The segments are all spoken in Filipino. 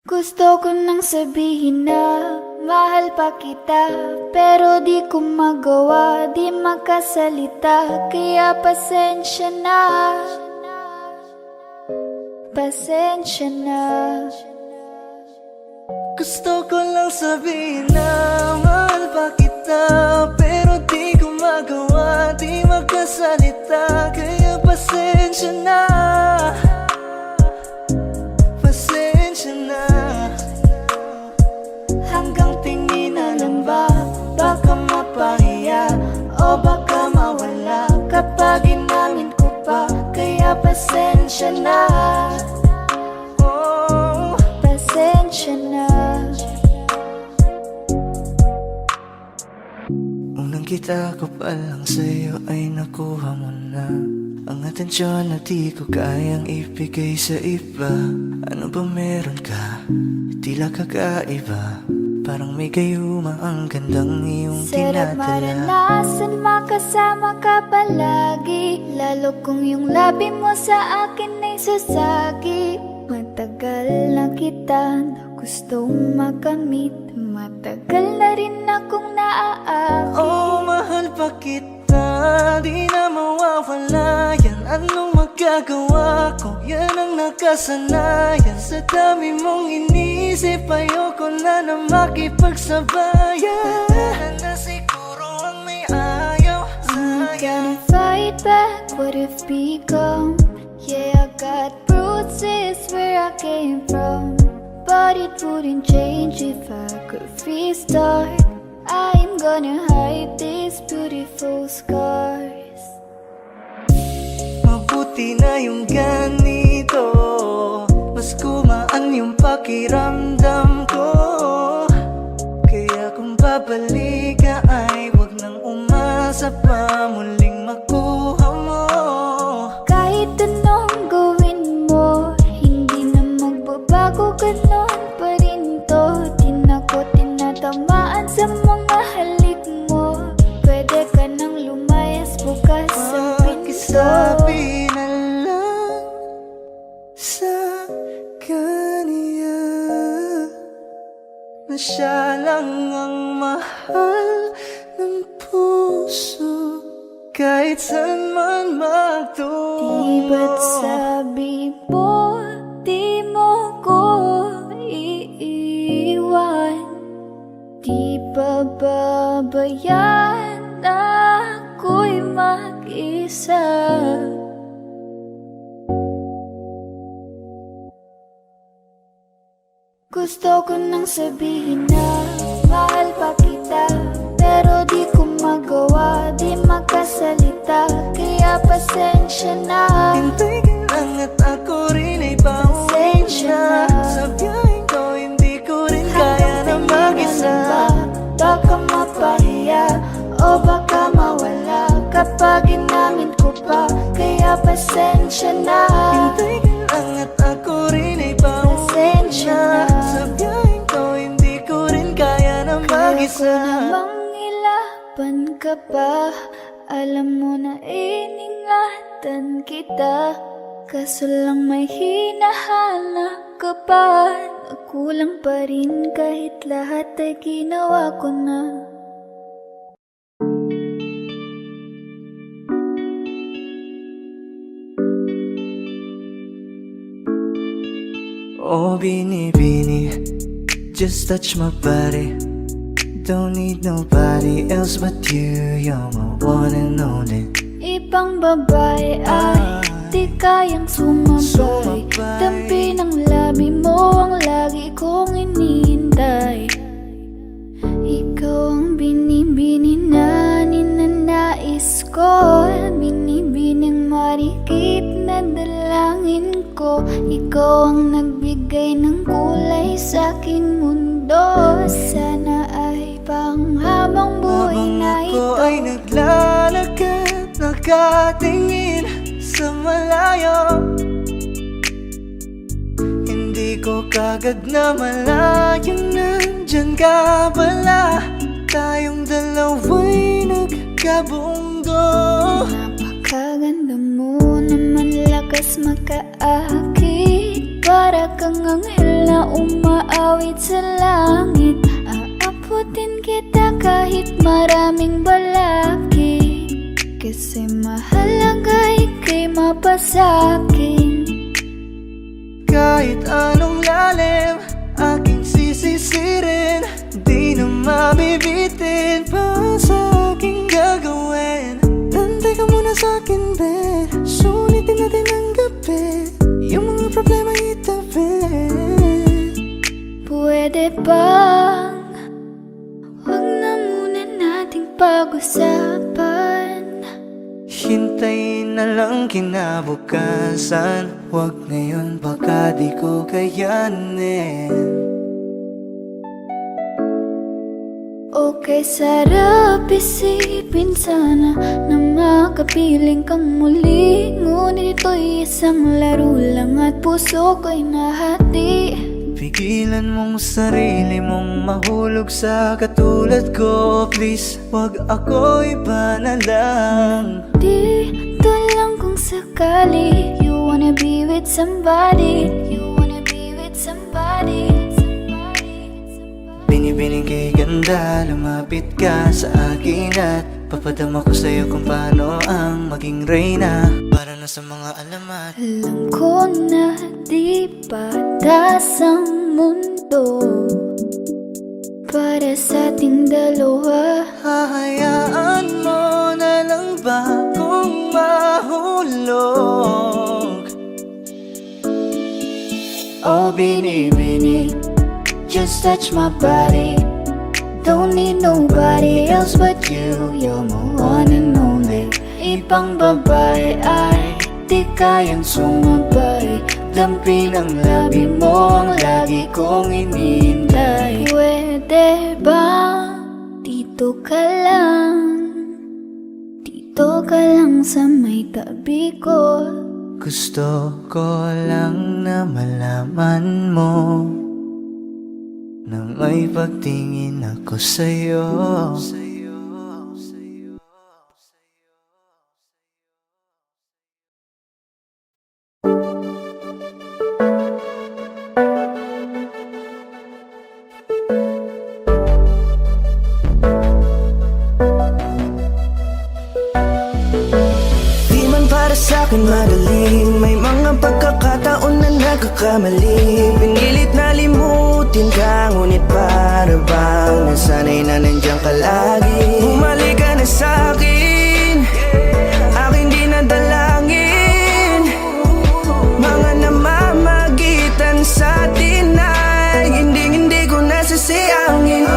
Gusto ko nang sabihin na mahal pa kita, pero di ko magawa, di makasalita. Kaya pasensya na, pasensya na. Gusto ko lang sabihin na mahal pa kita, pero di ko magawa, di makasalita. Kaya pasensya na, pasensya na. Hanggang tingin na lang ba, baka mapahiya o baka mawala kapag inamin ko pa. Kaya pasensya na, oh, Pasensya na. unang kita ko pa lang sa'yo ay nakuha mo na ang atensyon na di ko kayang ibigay sa iba. Ano ba meron ka? Tila kakaiba, parang may gayuma ang gandang iyong Sarap tinatala. maranasan, makasama ka palagi, lalo kung yung labi mo sa akin ay sasagi. Matagal na kita na gustong makamit, matagal na rin akong naaakit. Oh, mahal pa kita, di na mawawala yan. Anong magagawa ko? Yan ang nakasanayan. Sa dami mong inisip, ayoko na na makipagsabayan. Na siguro ang may ayaw I'm sa'yo. gonna fight back what if become. Yeah, I got bruises where I came from, but it wouldn't change if I could restart. I'm gonna hide these beautiful scars. Mabuti na yung ganito, mas gumaan yung pakiramdam ko. Kaya kung babalik ka ay wag nang umasa pa muling makuha mo. Kahit anong gawin mo, hindi na magbabago, ganon pa rin to. Di na ko tinatamaan sa mga halik mo. Pwede ka nang lumayas, bukas ang pinto. Pakisabi na lang sa kanya na siya lang ang mahal ng puso, kahit saan man magtungo. Di ba't sabi mo, di mo ko iiwan? Di ba babayaan ako'y mag-isa? Gusto ko nang sabihin na mahal pa kita, pero di ko magawa, di makasalita. Kaya pasensya na, Hintay ka lang at ako rin ay pauwi pasensya na. na. Sa biyaheng ko hindi ko rin kaya na mag-isa. Baka mapahiya o baka mawala kapag inamin ko pa. Kaya pasensya na, Hintay ka lang at ako rin ay pauwi pasensya na. na. Sa biyaheng ko hindi ko rin kaya na Kaya ko mag-isa. namang ilaban ka pa, alam mo na iningatan kita. Kaso lang may hinahanap ka pa, nagkulang pa rin kahit lahat ay ginawa ko na. Oh, binibini, just touch my body. Don't need nobody else but you. You're my one and only. Ibang babae ay di kayang sumabay. Dampi ng labi mo ang lagi kong iniintay. Ikaw ang binibini na ninanais ko, binibining marikit na dalangin ko. Ikaw ang nagbigay ng kulay sa aking mundo. Sana ay panghabang buhay na Habang ako ito. ay naglalakad, nakatingin sa malayo, hindi ko kagad na malayo, nandyan ka pala. Tayong dalawa'y nagkabunggo. Napakaganda mo naman, lakas makaakit para kang anghel na umaawit sa langit. Aabutin kita kahit maraming balakid, kasi mahalaga ika'y mapasakin. Kahit anong lalim, aking sisisirin, di na mabibitin pa sa aking gagawin. Nantay ka muna sa'kin, be, sulitin natin ang gabi, yung mga problema itabi. Pwede bang huwag na muna nating pag-usapan? Hintayin na lang kinabukasan, wag ngayon baka di ko kayanin. Okay, sarap isipin sana na makapiling kang muli, ngunit ito'y isang laro lang at puso ko'y nahati. Pigilan mong sarili mong mahulog sa katulad ko, please, wag ako iba na lang. Dito lang kung sakali you wanna be with somebody, you wanna be with somebody. Binibining kay ganda, lumapit ka sa akin at papadama ko sa'yo kung paano ang maging reyna, para na sa mga alamat. Alam ko na di patas ang mundo para sa ating dalawa. Hahayaan mo na lang ba kung mahulog? Oh, bini-bini, just touch my body. Don't need nobody else but you. You're my one and only. Ibang babae ay di kayang sumabay. Dampi ng labi mo ang lagi kong inihintay. Pwede ba dito ka lang? Dito ka lang sa may tabi ko. Gusto ko lang na malaman mo na may pagtingin ako sa'yo. Di man para sa'kin magaling, may mga pagkakataon na nagkakamali. Pinilit na limutin ka, ngunit para bang nasanay na nandiyan ka lagi. Bumalik ka na sa'kin, aking di nadalangin. Mga namamagitan sa atin ay hindi ko nasasayangin.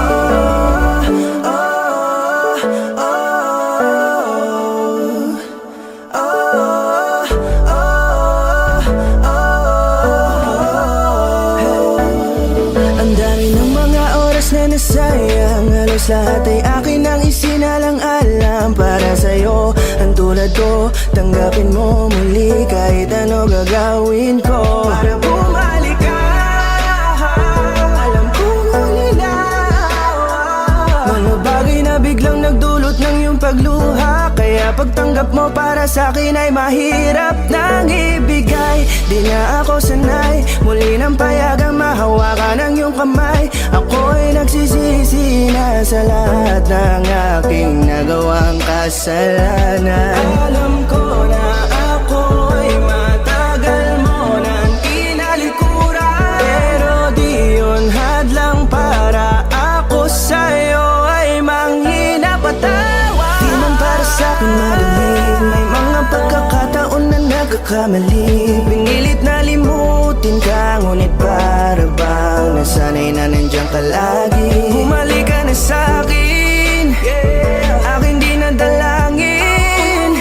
Sayang, halos lahat ay akin ang isinalang-alam para sa'yo. Ang tulad ko, tanggapin mo muli kahit ano gagawin ko para bumalik ka. Alam kong ulinaw mga bagay na biglang nagdulot ng iyong pagluha, kaya pagtanggap mo para sa'kin ay mahirap nang ibigay. Di na ako sanay muli ng payagang mahawakan ang iyong kamay. Ako'y nagsisisi na sa lahat ng aking nagawang kasalanan. Alam ko na ako'y matagal mo nang kinalikuran, pero di yun hadlang para ako sa'yo ay manghina patawa. Di man para sa'kin madali, may mga pagkakataon na nagkakamali. Pinilit na limutin ka, ngunit para bang nasanay na nandiyan ka lagi. Bumalik ka na sa'kin, aking di nadalangin.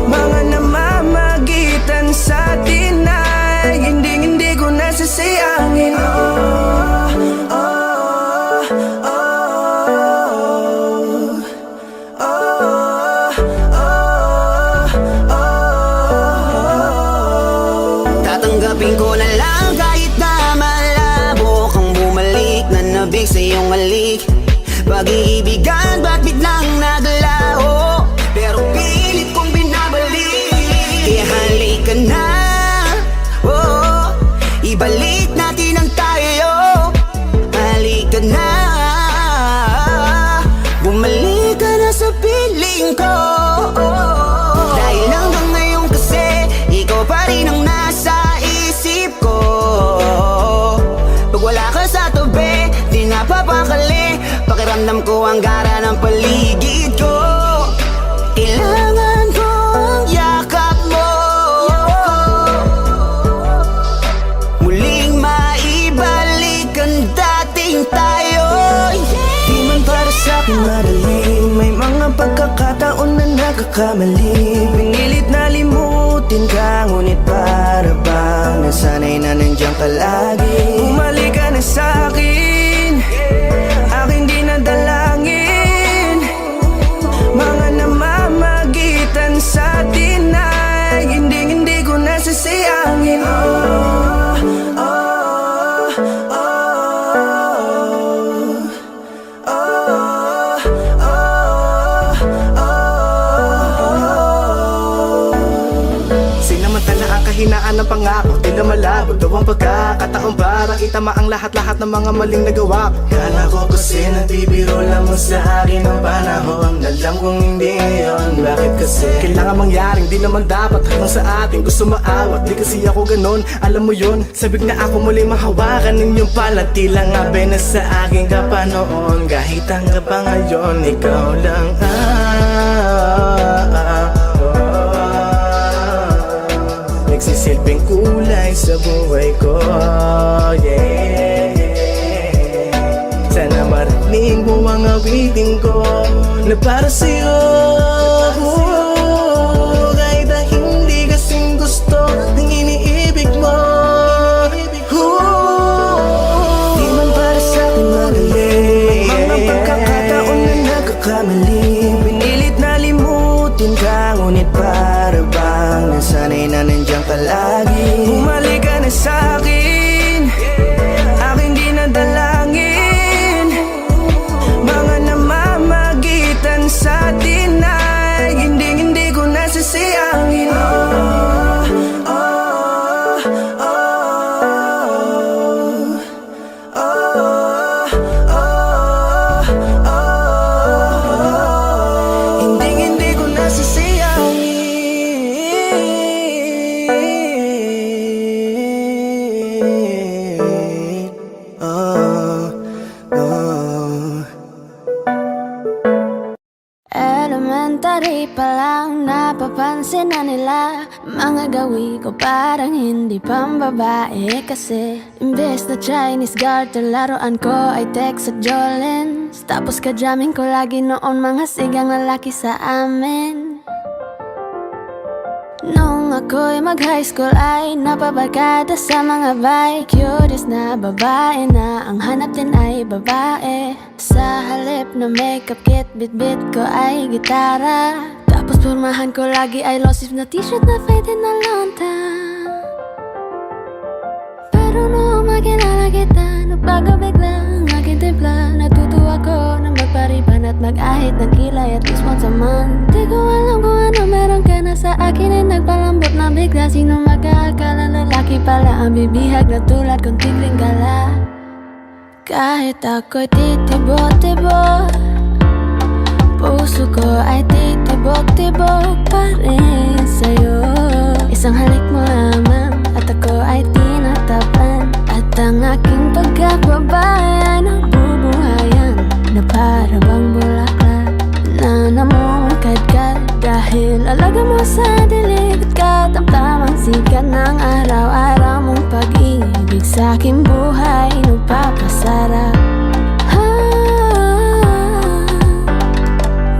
Mga namamagitan sa atin ay hindi ko nasasayangin. Tatanggapin ko na lang kahit na malabo kang bumalik na nabig sa iyong halik. Pag-iibigan ba't biglang naglaho, pero pilit kong binabalik. Kaya halika na, oh, ko. Dahil hanggang ngayon kasi ikaw pa rin ang nasa isip ko. Pag wala ka sa tabi, di napapakali. Pakiramdam ko ang gara ng paligid ko. Kailangan ko ang yakap mo, muling maibalik ang dating tayo. Di man para sa'kin madali, may mga pagkakataon na nagkakamali. Pinilit na limutin ka, ngunit para bang nasanay na nandiyan ka lagi. Bumalik ka na sa'kin, aking di nadalangin. Mga namamagitan sa atin ay hindi ko nasasayangin. Sinamantala ang kahinaan ng pangako, tila malabo daw ang pagkakataon para itama ang lahat-lahat ng mga maling nagawa ko. Kala ko kasi nagbibiro lamang sa akin ang panahon. Alam kong hindi yun, bakit kasi kailangan mangyaring di naman dapat hanggang sa atin gusto maawat. Di kasi ako ganon, alam mo yun. Sabik na ako muli mahawakan ninyong pala, tila nga na sa akin ka pa noon. Kahit hanggang pa ngayon, ikaw lang nagsisilbing kulay sa buhay ko, yeah. Sana marinig mo ang awitin ko na para sa'yo, kahit na hindi kasing gusto ng iniibig mo. Di man para sa'kin madali, mga pagkakataon na nagkakamali. Pinilit na limutin ka, ngunit para bang nasanay na nandiyan ka lagi. Bumalik ka na sa'kin, aking di nadalangin. Mga namamagitan sa atin ay hindi ko nasasayangin. Hindi ko nasasayangin. Elementary pa lang napapansin na nila mga gawi ko parang hindi pambabae. Kasi imbes na Chinese garter, laruan ko ay Tex at Jolens. Tapos ka-jamming ko lagi noon mga sigang lalaki sa amin. Nung ako'y mag-high school ay napabarkada sa mga bike. Curious na babae na ang hanap din ay babae. Sa halip na makeup kit, bit-bit ko ay gitara. Tapos pormahan ko lagi ay low sleeve na t-shirt na faded na lonta. Pero nung makilala kita, nagbago bigla ang aking timpla. Natutuwa ko na magpariban at mag-ahit ng kilay at least once a month. Di ko alam kung ano meron ka na sa akin ay nagpalambot na bigla. Sino mag-aakala lalaki pala ang bibihag na tulad kong tigling gala. Kahit ako'y titibok-tibok, puso ko ay titibok-tibok pa rin sa'yo. Isang halik mo lamang at ako ay tinatapan. At ang aking pagkakabay ay nabubuhayan na para bang bulaklak na namumukadkad. Dahil alaga mo sa dilig at katamtamang sikat ng araw-araw mong pag-ibig sa aking buhay nagpapasarap.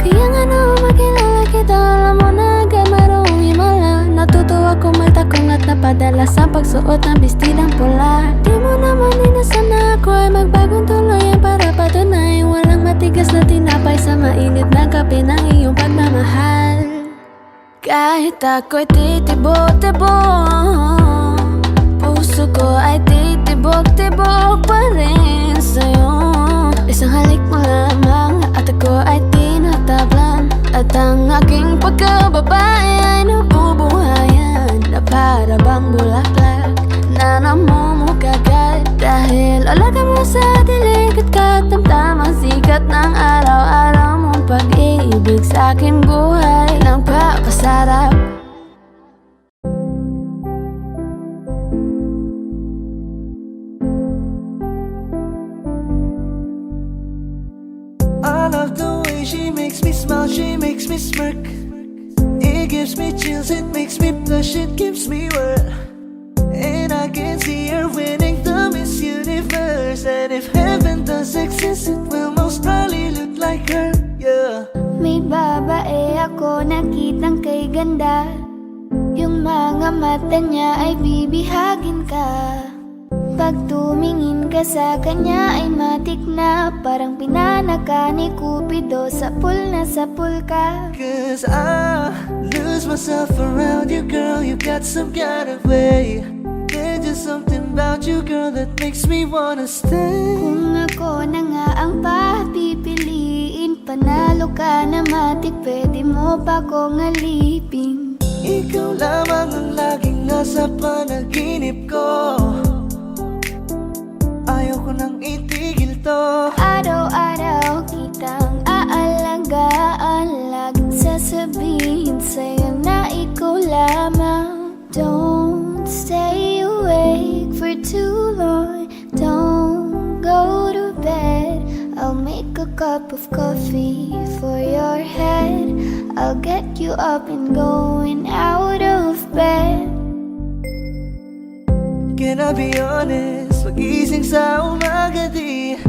Kaya nga nung makilala kita, alam mo na agad mayroong himala. Natutuwa kong magtakong at napadala sa pagsuot ng bestidang pula. Di mo naman inasan na ako ay magbagong tuluyan para patunay walang matigas na tinapay sa mainit na kape ng iyong pagmamahal. Kahit ako'y titibok-tibok, puso ko ay titibok-tibok pa rin sa'yo. Isang halik mo lamang at ako ay tinatablan. At ang aking pagkababae ay nabubuhayan na para bang bulaklak na namumukagad. Dahil alaga mo sa dilig at katamtamang sikat ng araw-araw mong pag-ibig pag-ibig sa akin buhay napakasarap. I love the way she makes me smile, she makes me smirk. It gives me chills, it makes me blush, it gives me word. And I can see her winning the Miss Universe. And if heaven does exist, it will most probably look like her, yeah. May babae ako nakitang kay ganda. Yung mga mata niya ay bibihagin ka. Pag tumingin ka sa kanya ay matik na. Parang pinanaka ni Cupido, sapul na sapul ka. Cause I lose myself around you, girl. You got some kind of way. There's just something about you, girl, that makes me wanna stay. Kung ako na nga ang papipiliin, panalo ka na matik, pwede mo pa kong alipin. Ikaw lamang ang laging nasa panaginip ko. Ayoko nang itigil to. Araw-araw kitang aalagaan, laging sasabihin sa'yo na ikaw lamang. Don't stay awake for too long, don't go to bed. I'll make a cup of coffee for your head. I'll get you up and going out of bed. Can I be honest? Pag-ising sa umaga di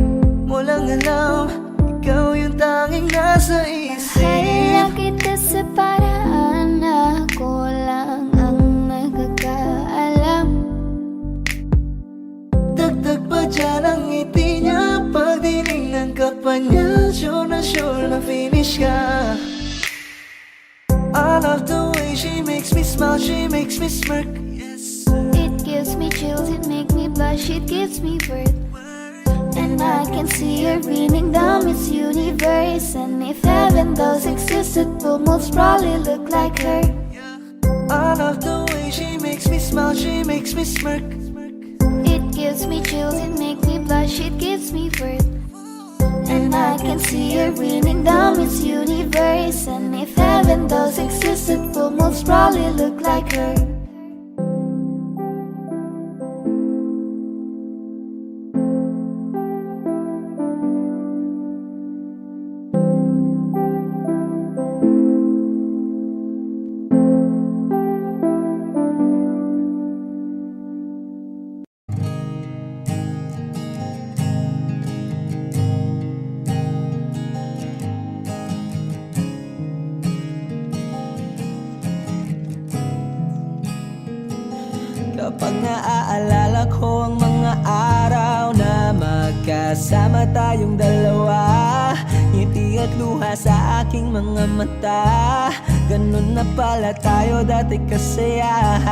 mo lang alam, ikaw yung tanging nasa isip. Mahal kita sa paraan na ako lang ang nagkakaalam. Dagdag pa dyan ang ngiti niya, pag dinignan ka pa niya, sure na finish ka. I love the way she makes me smile, she makes me smirk. Yes, It gives me chills, it makes me blush, it gives me worth. And I can see her winning the Miss Universe. And if heaven does exist, it will most probably look like her. I love the way she makes me smile, she makes me smirk. It gives me chills, it makes me blush, it gives me worth. And I can see her winning the Miss Universe. And if heaven does exist, it will most probably look like her. Kapag naaalala ko ang mga araw na magkasama tayong dalawa, ngiti at luha sa aking mga mata. Ganun na pala tayo dati kasaya.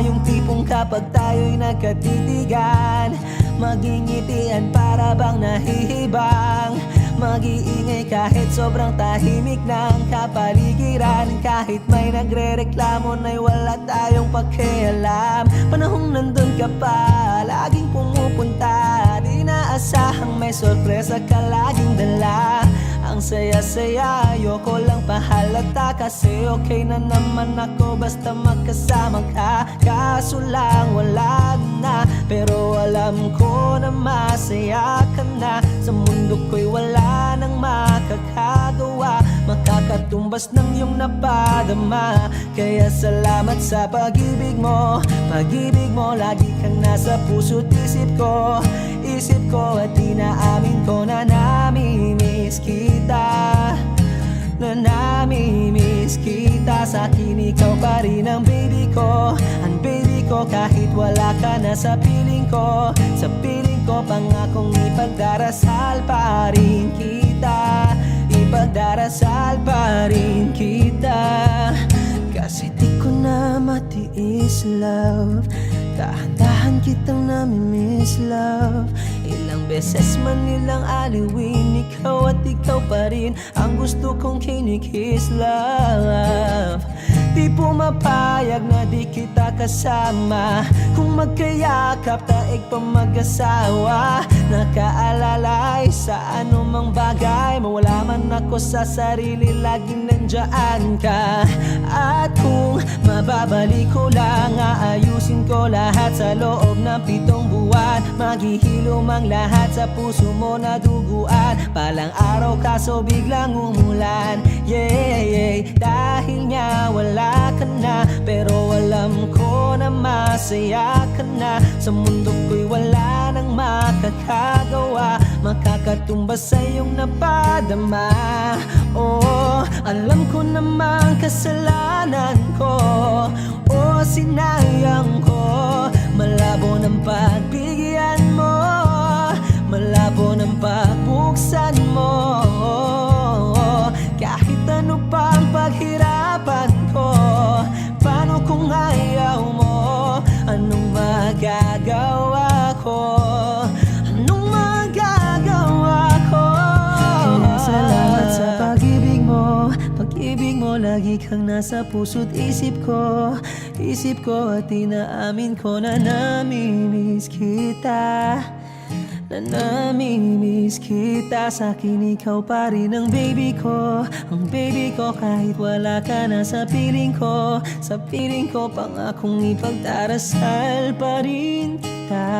Yung tipong kapag tayo'y nagkatitigan, magingitian para bang nahihibang. Mag-iingay kahit sobrang tahimik ng kapaligiran. Kahit may nagre-reklamo na'y wala tayong pakialam. Panahong nandun ka pa, laging pumupunta. Di naasahang may sorpresa ka laging dala. Ang saya-saya, ayoko lang pahalata. Kasi okay na naman ako basta magkasama ka. Kaso lang wala na, pero alam ko na masaya ka na. Sa mundo ko'y wala nang makakagawa, makakatumbas ng iyong napadama. Kaya salamat sa pag-ibig mo. Pag-ibig mo, lagi kang nasa puso't isip ko. Isip ko at inaamin ko na namimiss kita. Na namimiss kita. Sa akin ikaw pa rin ang baby ko. Ang baby ko kahit wala ka na sa piling ko. Sa piling ko pangakong ipagdarasal pa rin kita. Ipagdarasal pa rin kita. Kasi di ko na matiis, love. Dahan-dahan kitang namimiss, love. Ilang beses man nilang aliwin, ikaw at ikaw pa rin ang gusto kong kinikiss, love. Di pumapayag na di kita kasama. Kung magkayakap taig pa mag-asawa. Nakaalalay sa anumang bagay, mawala man ako ko sa sarili, laging nandyan ka. At kung mababalik ko lang, aayusin ko lahat sa loob ng 7 buwan. Maghihilom ang lahat sa puso mo na duguan. Palang araw kaso biglang umulan. Yeah, dahil nga wala ka na, pero alam ko na masaya ka na. Sa mundo ko'y wala nang makakagawa, makakatumbas sa iyong napadama. Oh, alam ko namang kasalanan ko, oh, sinayang ko. Malabo ng pagbigyan mo, malabo ng pagbuksan mo. Kahit ano pang paghirapan ko, paano kung ayaw mo? Anong magagawa ko? Anong magagawa ko? Kaya salamat sa pag-ibig mo. Pag-ibig mo, lagi kang nasa puso't isip ko. Isip ko at inaamin ko na namimiss kita. Na namimiss kita. Sa'kin ikaw pa rin ang baby ko. Ang baby ko kahit wala ka na sa piling ko. Sa piling ko pangakong ipagdarasal pa rin kita.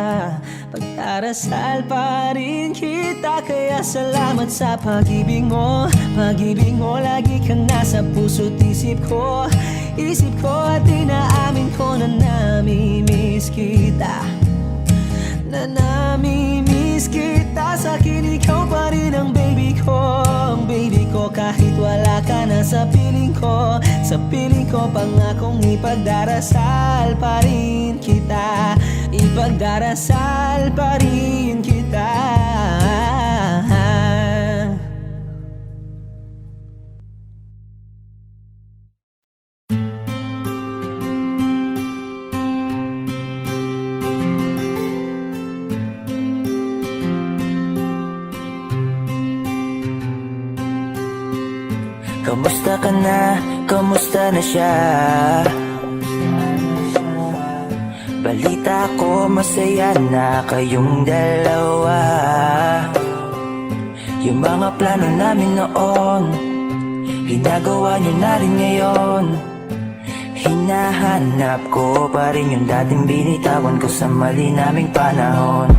Pagdarasal pa rin kita. Kaya salamat sa pag-ibig mo. Pag-ibig mo, lagi kang nasa puso't isip ko. Isip ko at inaamin ko na namimiss kita. Na namimiss kita. Sa'kin ikaw pa rin ang baby ko. Ang baby ko kahit wala ka na sa piling ko. Sa piling ko pangakong ipagdarasal pa rin kita. Ipagdarasal pa rin kita. Kamusta ka na? Kamusta na siya? Balita ko masaya na kayong dalawa. Yung mga plano namin noon, ginagawa niyo na rin ngayon. Hinahanap ko pa rin yung dating binitawan ko sa mali naming panahon.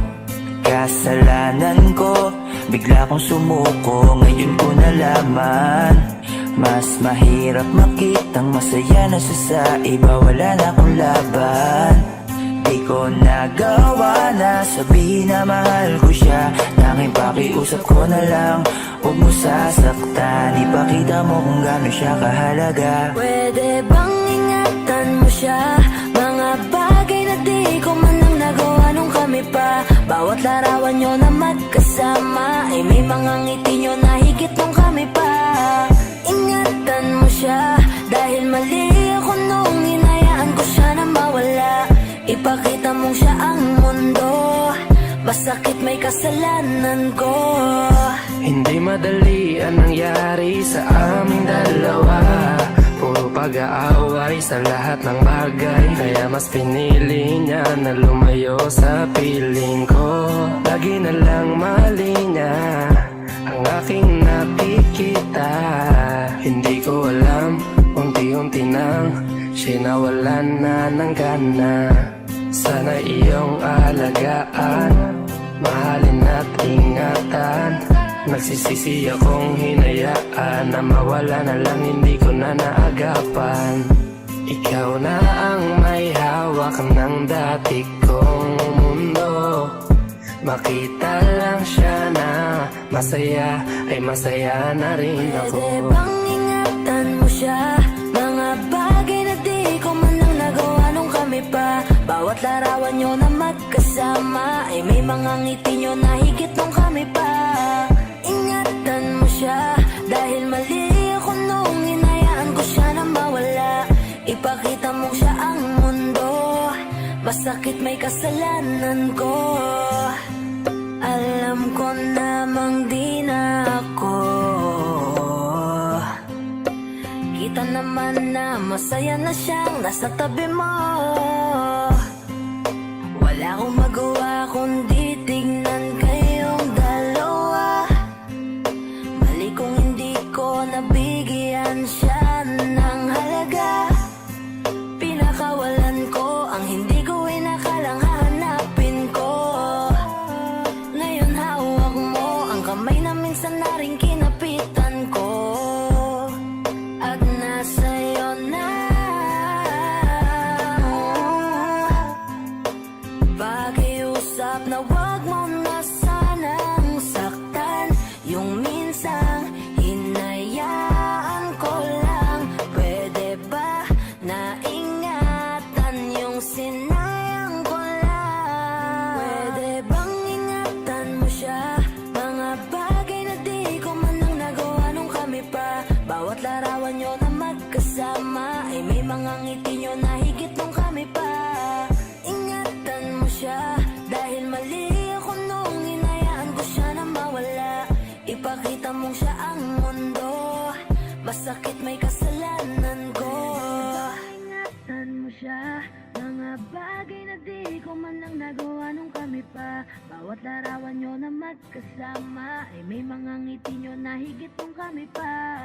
Kasalanan ko, bigla kong sumuko, ngayon ko nalaman. Mas mahirap makitang masaya na siya sa iba, wala na akong laban. Di ko nagawa na sabihin na mahal ko siya. Tanging pakiusap ko na lang, huwag mo sasaktan. Ipakita mo kung gaano siya kahalaga. Pwede bang ingatan mo siya? Mga bagay na di ko man lang nagawa nung kami pa. Bawat larawan nyo na magkasama ay may mga ngiti nyo na higit nung kami pa. Ingatan mo siya, dahil mali ako nung hinayaan ko siya na mawala. Ipakita mong siya ang mundo, masakit may kasalanan ko. Hindi madali ang nangyari sa aming dalawa. Puro pag-aaway sa lahat ng bagay, kaya mas pinili niya na lumayo sa piling ko. Lagi na lang mali niya ang aking nakikita. Hindi ko alam, unti-unti nang siya nawalan na ng gana. Sana iyong alagaan, mahalin at ingatan. Nagsisisi akong hinayaan na mawala na lang, hindi ko na naagapan. Ikaw na ang may hawak ng dati kong mundo. Makita lang siya na masaya, ay masaya na rin ako. Pwede bang ingatan mo siya? Mga bagay na di ko man lang nagawa nung kami pa. Bawat larawan nyo na magkasama ay may mga ngiti nyo na higit nung kami pa. Ingatan mo siya, dahil mali ako nung hinayaan ko siya na mawala. Ipakita mong siya ang mundo, masakit may kasalanan ko. Alam ko namang di na ako. Kita naman na masaya na siyang nasa tabi mo. Wala akong magawa kundi tignan kayong dalawa. Mali kung hindi mong siya ang mundo. Masakit may kasalanan ko. Ingatan mo siya, mga bagay na di ko man lang nagawa nung kami pa. Bawat larawan nyo na magkasama ay may mga ngiti nyo na higit nung kami pa.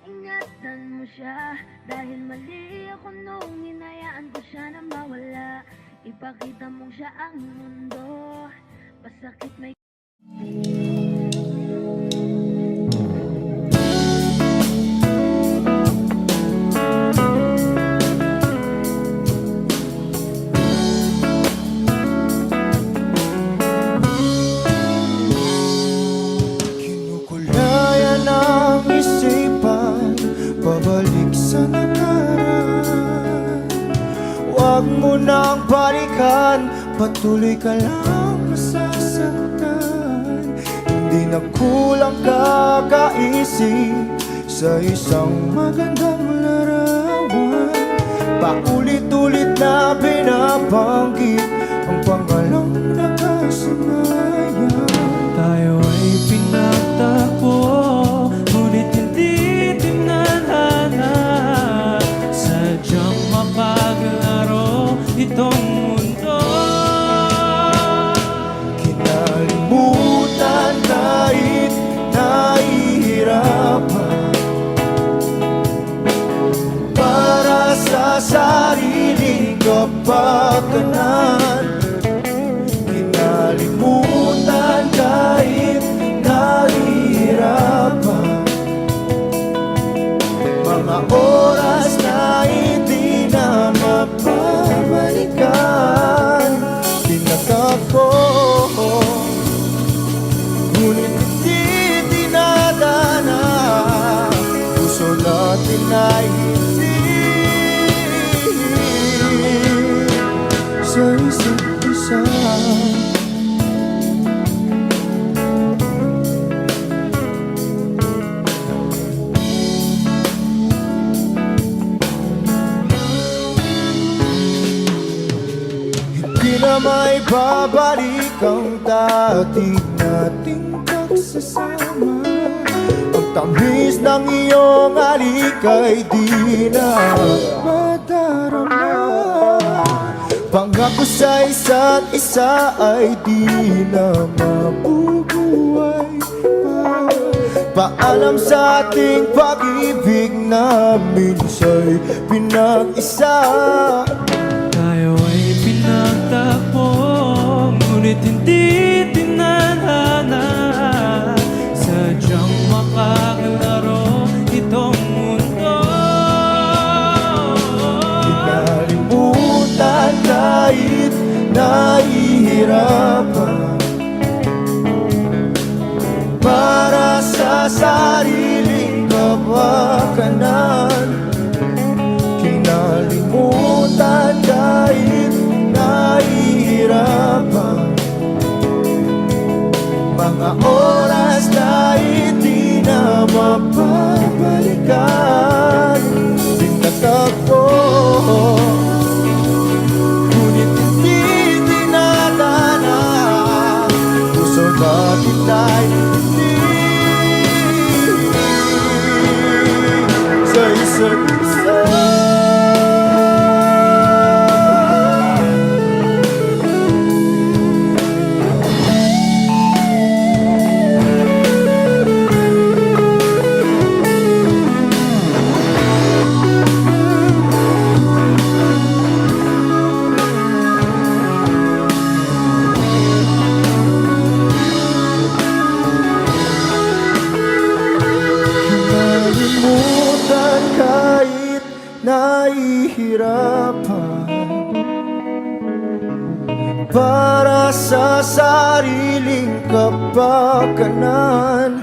Ingatan mo siya, dahil mali ako nung hinayaan ko siya na mawala. Ipakita mong siya ang mundo, masakit may Kinukulayan ang isipan, pabalik sa nakaraan. Huwag mo nang balikan, patuloy ka lang masasaktan. Hindi na kulang kakaisip sa isang magandang larawan. Paulit-ulit na binabanggit ang pangalang nakasanayan. Tayo ay pinagtagpo, ngunit hindi tinadhana. Sadyang mapaglaro itong mundo. Kinalimutan kahit nahihirapan, para sa sariling kapakanan. Kinalimutan kahit nahihirapan, mga oras na hindi na mapabalikan. Tinatako, ngunit hindi dinadana. Puso natin ay hindi sa isa't isa. Hindi na may babalik ang dati nating pagsasama. Ang tamis ng iyong halik ay di na madarama. Pangako sa isa't isa ay di na mabubuhay pa. Paalam sa ating pag-ibig na minsa'y pinag-isa. Tayo ay pinagtagpo, ngunit hindi tinadhana. Sadyang makaglaro itong mundo. Kinalimutan kahit nahihirapan, para sa sariling kapakanan. Kinalimutan kahit nahihirapan, mga oras na hindi na mapabalikan. Tinatagpo, ngunit hindi dinadana. Puso natin ay hindi sa isa't isa. Kinalimutan kahit nahihirapan, para sa sariling kapakanan.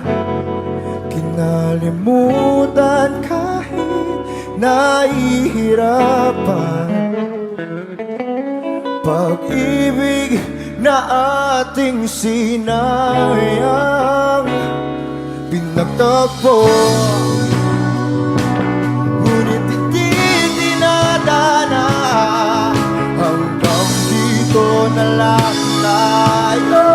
Kinalimutan kahit nahihirapan, pag-ibig na ating sinayang. Pinagtagpo, ngunit hindi dinadana. Hanggang dito na lang tayo.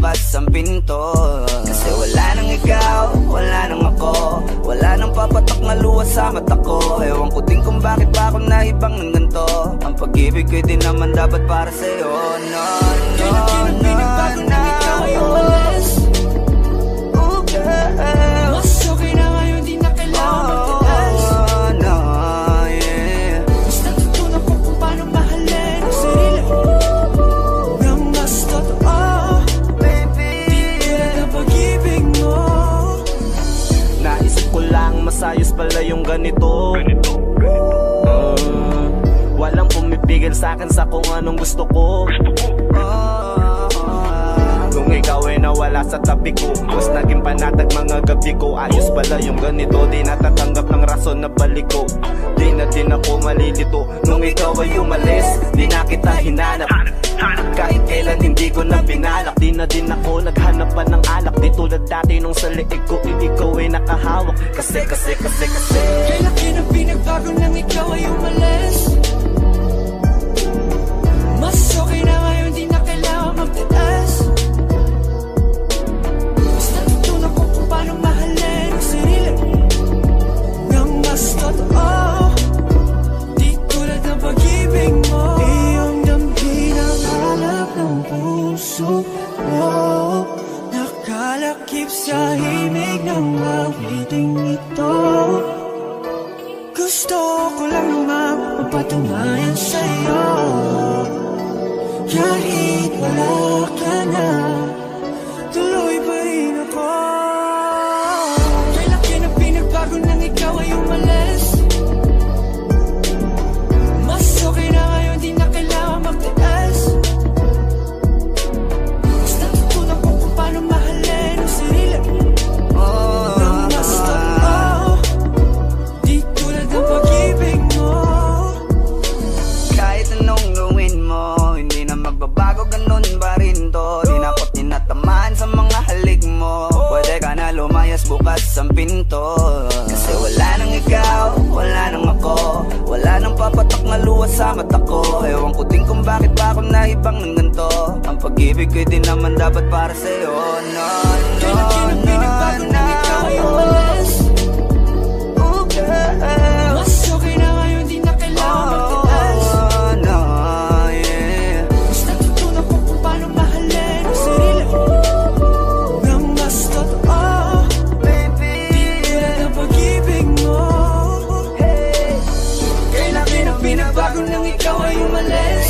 bukas ang pinto. Kasi wala nang ikaw, wala nang ako, wala nang papatak na luha sa mata ko. Ewan ko din kung bakit pa ako naibang ng ganito. Ang pag-ibig ko'y di naman dapat para sa'yo. No, no, no, no. Ikaw ay umalis. Oh, girl. Mas okay na ngayon, di na kailangan magtaas. Oh, no, yeah. Mas natutunan ko kung paano mahalin ang sarili nang mas totoo. Baby, Tulad ng pag-ibig mo. Naisip ko lang masayos pala yung ganito. Walang pumipigil sa'kin sa kung anong gusto ko. Nung ikaw ay nawala sa tabi ko, mas naging panatag mga gabi ko. Ayos pala yung ganito, di natatanggap ng rason na balik ko. Di na din ako malilito. Nung ikaw ay umalis, di na kita hinanap. Kahit kailan hindi ko na pinalak. Di na din ako naghanap pa ng alak. Di tulad dati nung sa liig ko, ikaw ay nakahawak. Kasi Kailan kinang pinagbago nang ikaw ay umalis. Mas okay na ngayon, di na kailangan magtaas. Mas natutunan ko kung paano mahalin ang sarili nang mas totoo. Di tulad ng pag-ibig mo. Iyong damhin ang hanap ng puso mo. Nakalakip sa himig ng awiting ito. Gusto ko lang naman mapatunayan sa'yo. Kahit wala ka na, tuloy pa rin ako. Kailan kinang pinagbago nang ikaw ay umalis. Mas okay na ngayon, di na kailangan magtaas. Mas natutunan ko kung paano mahalin ang sarili nang mas totoo. Di tulad ng pag-ibig mo. kahit anong gawin mo, hindi na magbabago, ganun pa rin to. Di na ako tinatamaan sa mga halik mo. Pwede ka na lumayas, bukas ang pinto. Kasi wala nang ikaw, wala nang ako, wala nang papatak na luha sa mata ko. Ewan ko din kung bakit pa ako naibang ng ganito. Ang pag-ibig ko'y di naman dapat para sa'yo. No, no, Kailan kinang no, pinagbago no. nang ikaw ay umalis. Oh, girl. Mas okay na ngayon, di na kailangan magtaas. Oh, no, yeah. Mas natutunan ko kung paano mahalin ang sarili nang mas totoo. Baby, Tulad ng pag-ibig mo. hey. Kailan kinang pinagbago nang ikaw ay umalis.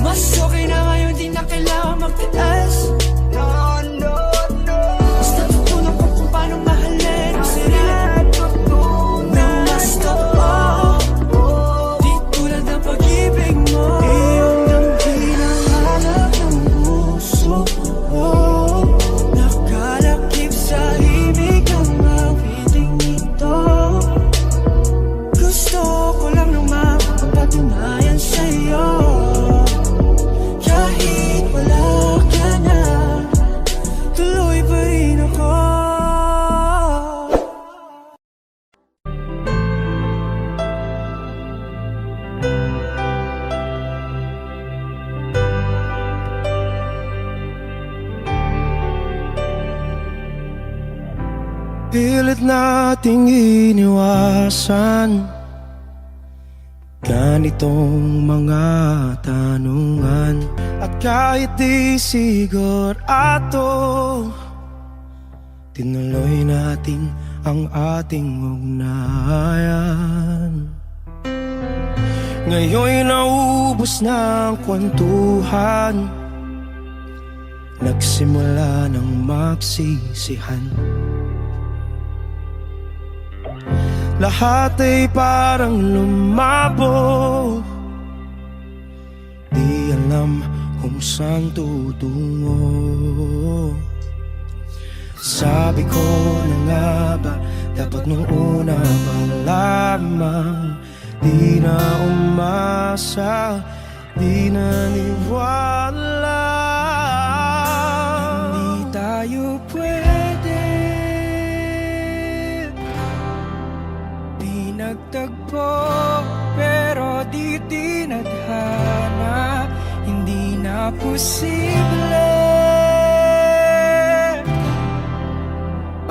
Mas okay na ngayon, di na kailangan magtaas. No, no, no. Mas natutunan ko kung paano mahalin ang sarili nang mas totoo. Di tulad ng pag-ibig mo. Iyong damhin ang hanap ng puso mo. Nakalakip sa himig ng awiting ito. Gusto ko lang naman mapatunayan sa'yo. Kahit wala ka na, tuloy pa rin ako. pilit nating iniwasan ganitong mga tanungan. At kahit di sigurado, tinuloy natin ang ating ugnayan. Ngayon'y naubos na ang kwentuhan, nagsimula ng magsisihan. Lahat ay parang lumabo, di alam kung saan tutungo. Sabi ko na nga ba, dapat nung una pa lamang, di na umasa, di naniwala. Hindi tayo pwede, di nagtagpo, pero di tinadhana. Hindi na posible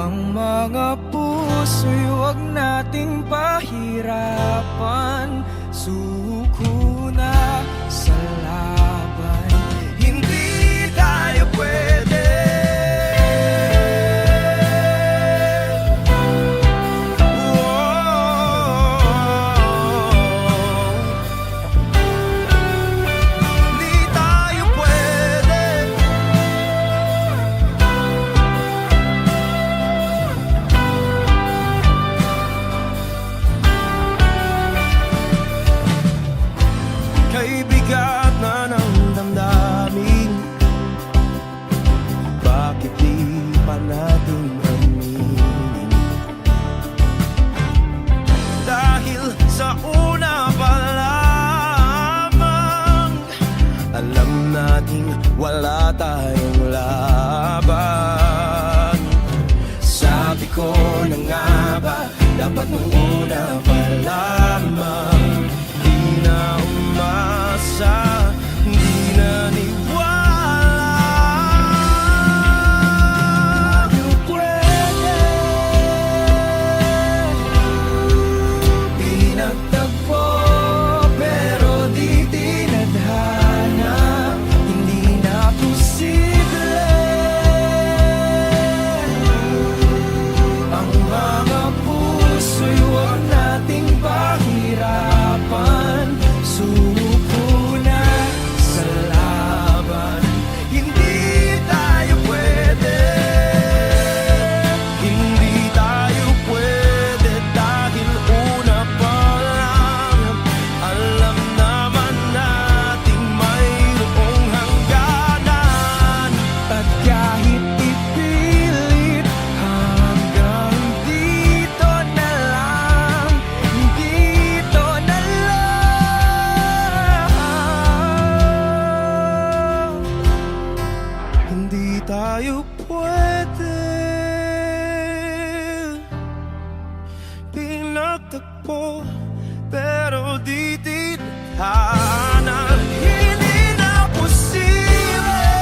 ang mga puso'y huwag nating pahirapan. Suko na sa laban, hindi tayo pwede. Hindi tayo pwede. Kay bigat na ng damdamin, bakit di pa natin aminin? Dahil sa una pa lamang, alam nating wala tayong laban. Sabi ko na nga ba, dapat nung una pa lamang, di na umasa, di na niwala. You pwede, pinagtagpo, pero di tinadhana, hindi na posible ang mga puso'y huwag nating pahirapan. Suko na sa laban, hindi tayo pwede. Hindi tayo pwede dahil una pa lang, alam naman nating mayroong hangganan. At kahit ipilit, hanggang dito na lang, dito na lang. Hindi tayo pwede. Pinagtagpo, pero di tinadhana, hindi na posible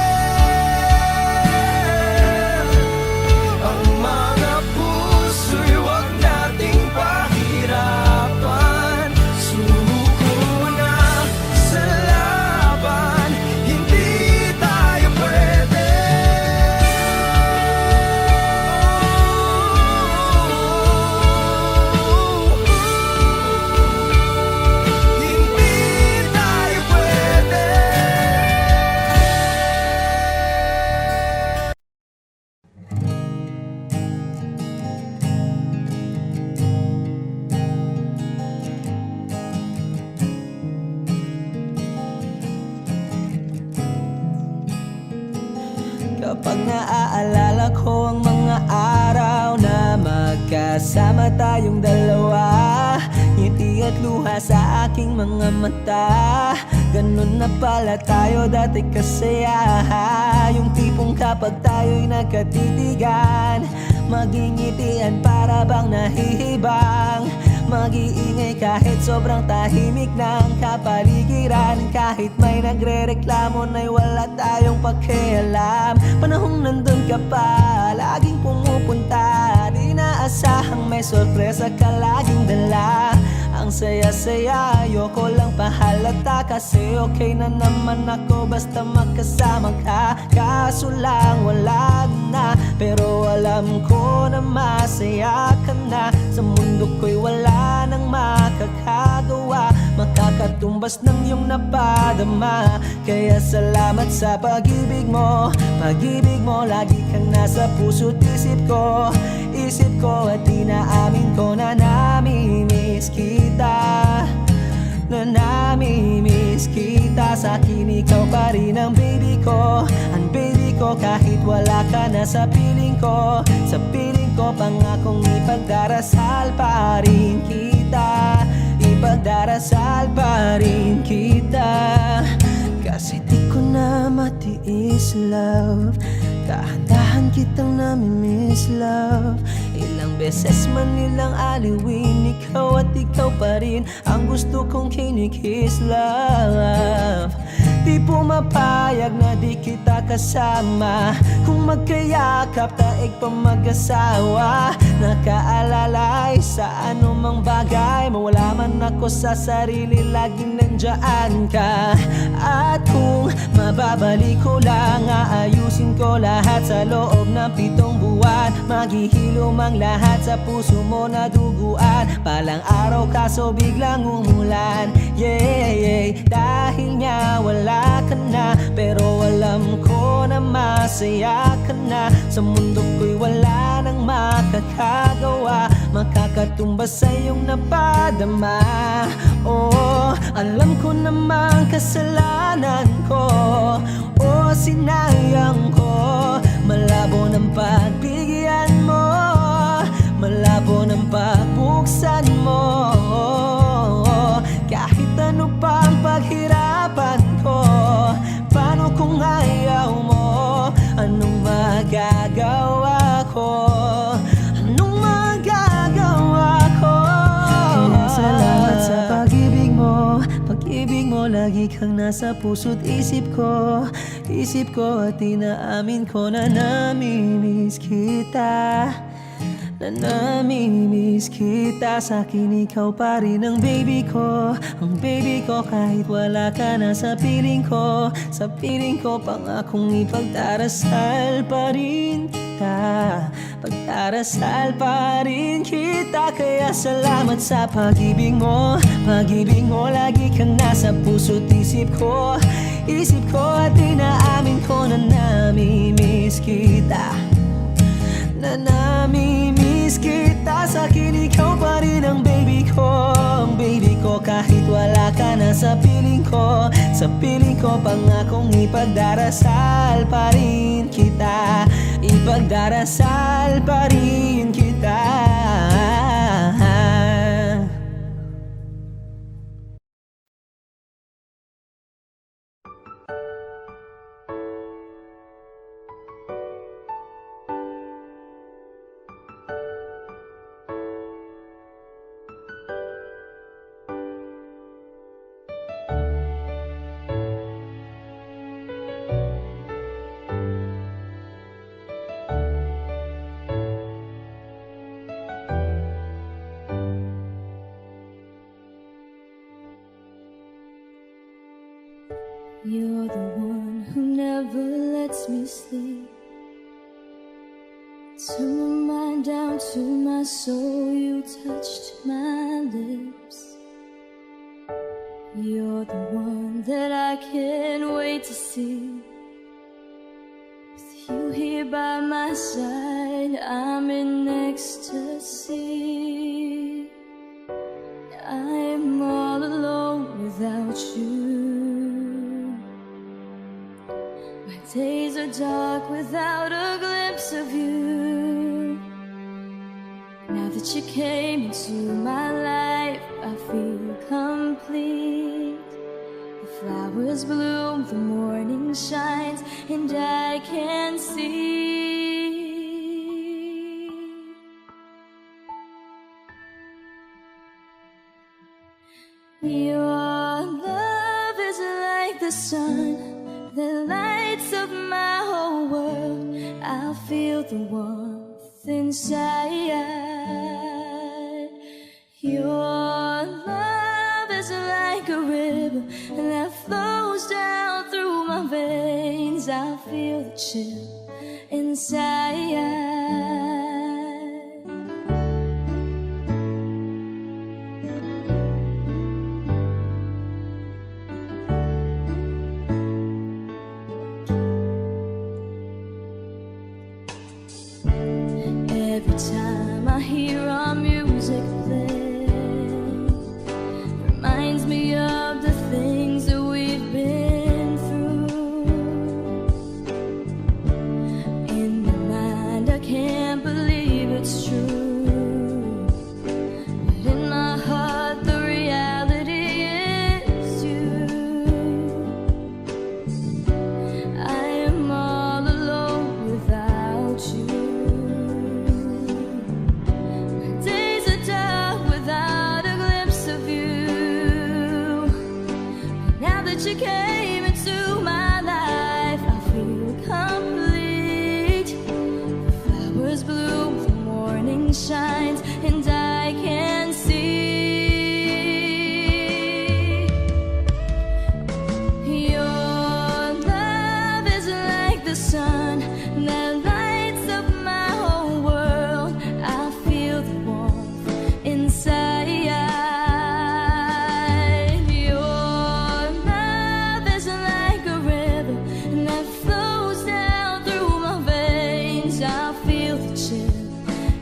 ang mga puso'y huwag nating pahirapan. Suko na sa laban, hindi tayo pwede. Hindi tayo pwede. Kapag naaalala ko ang mga araw na magkasama tayong dalawa, ngiti at luha sa aking mga mata. Ganun na pala tayo dati kasaya, yung tipong kapag tayo'y nagkatitigan, magingitian para bang nahihibang. Mag-iingay kahit sobrang tahimik ng kapaligiran, kahit may nagre-reklamo na'y wala tayong pakialam. Panahong nandun ka pa, laging pumupunta, di naasahang may sorpresa ka laging dala. Ang saya-saya, ayoko lang pahalata, kasi okay na naman ako basta magkasama ka. Kaso lang wala na, pero alam ko na masaya ka na. Sa mundo ko'y wala nang makakagawa, makakatumbas ng iyong napadama. Kaya salamat sa pag-ibig mo, pag-ibig mo. Lagi kang nasa puso't isip ko, isip ko. At inaamin ko na namimiss kita, na namimiss kita. Sa akin ikaw pa rin ang baby ko, ang baby ko. Kahit wala ka na sa piling ko, sa piling ko, pangakong ipagdarasal pa rin kita, ipagdarasal pa rin kita. Kasi di ko na matiis, love, dahan-dahan kitang namimiss, love. Ilang beses man nilang aliwin, ikaw at ikaw pa rin ang gusto kong kinikis, love. Di pumapayag na di kita kasama. Kung magkayakap taig pa mag-asawa. Nakaalalay sa anumang bagay. Mawala man ako sa sarili, laging nandyan ka. At kung mababalik ko lang, aayusin ko lahat sa loob ng 7 buwan. Maghihilom ang lahat sa puso mo na duguan. Palang araw kaso biglang umulan. Yeah, dahil nga wala ka na, pero alam ko na masaya ka na. Sa mundo ko'y wala nang makakagawa, makakatumbas sa iyong napadama. Oh, alam ko namang kasalanan ko, oh, sinayang ko. Malabo ng pagbigyan mo, malabo ng pagbuksan mo. Kahit ano pang paghirapan ko, paano kung ayaw mo? Anong magagawa ko? Anong magagawa ko? Kaya salamat sa pag-ibig mo. Pag-ibig mo, lagi kang nasa puso't isip ko. Isip ko at inaamin ko na namimiss kita. Na namimiss kita. Sa'kin ikaw pa rin ang baby ko. Ang baby ko kahit wala ka na sa piling ko. Sa piling ko pangakong ipagdarasal pa rin kita. Pagdarasal pa rin kita. Kaya salamat sa pag-ibig mo. Pag-ibig mo, lagi kang nasa puso't isip ko. Isip ko at inaamin ko na namimiss kita. Na namimiss kita. Sa'kin ikaw pa rin ang baby ko. Ang baby ko kahit wala ka na sa piling ko. Sa piling ko pangakong ipagdarasal pa rin kita. Ipagdarasal pa rin kita. You're the one who never lets me sleep. Turn my mind down to my soul, you touched my lips. You're the one that I can't wait to see. With you here by my side, I'm in ecstasy. I'm all alone without you. My days are dark without a glimpse of you. Now that you came into my life, I feel complete. The flowers bloom, the morning shines, and I can see. Your love is like the sun that lights up my whole world. I feel the warmth inside. Your love is like a river that flows down through my veins. I feel the chill inside. Every time I hear our music play, reminds me of the things that we've been through. In my mind I can't believe it's true, but in my heart the reality is you. I am all alone without you. turns blue, the morning shines, and I can see your love is like the sun that lights up my whole world. I feel the warmth inside. Your love is like a river that flows down through my veins. I feel the chill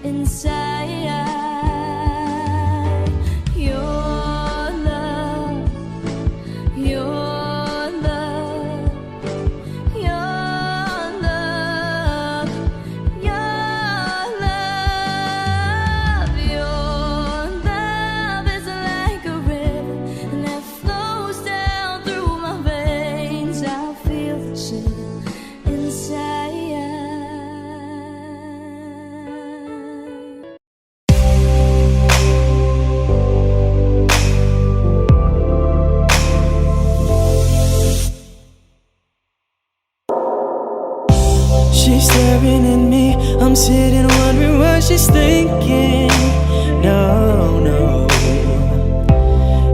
inside. Your love, your love, your love, your love. Your love is like a river that flows down through my veins. I feel the chill inside. She's staring at me, I'm sitting wondering what she's thinking. No, no,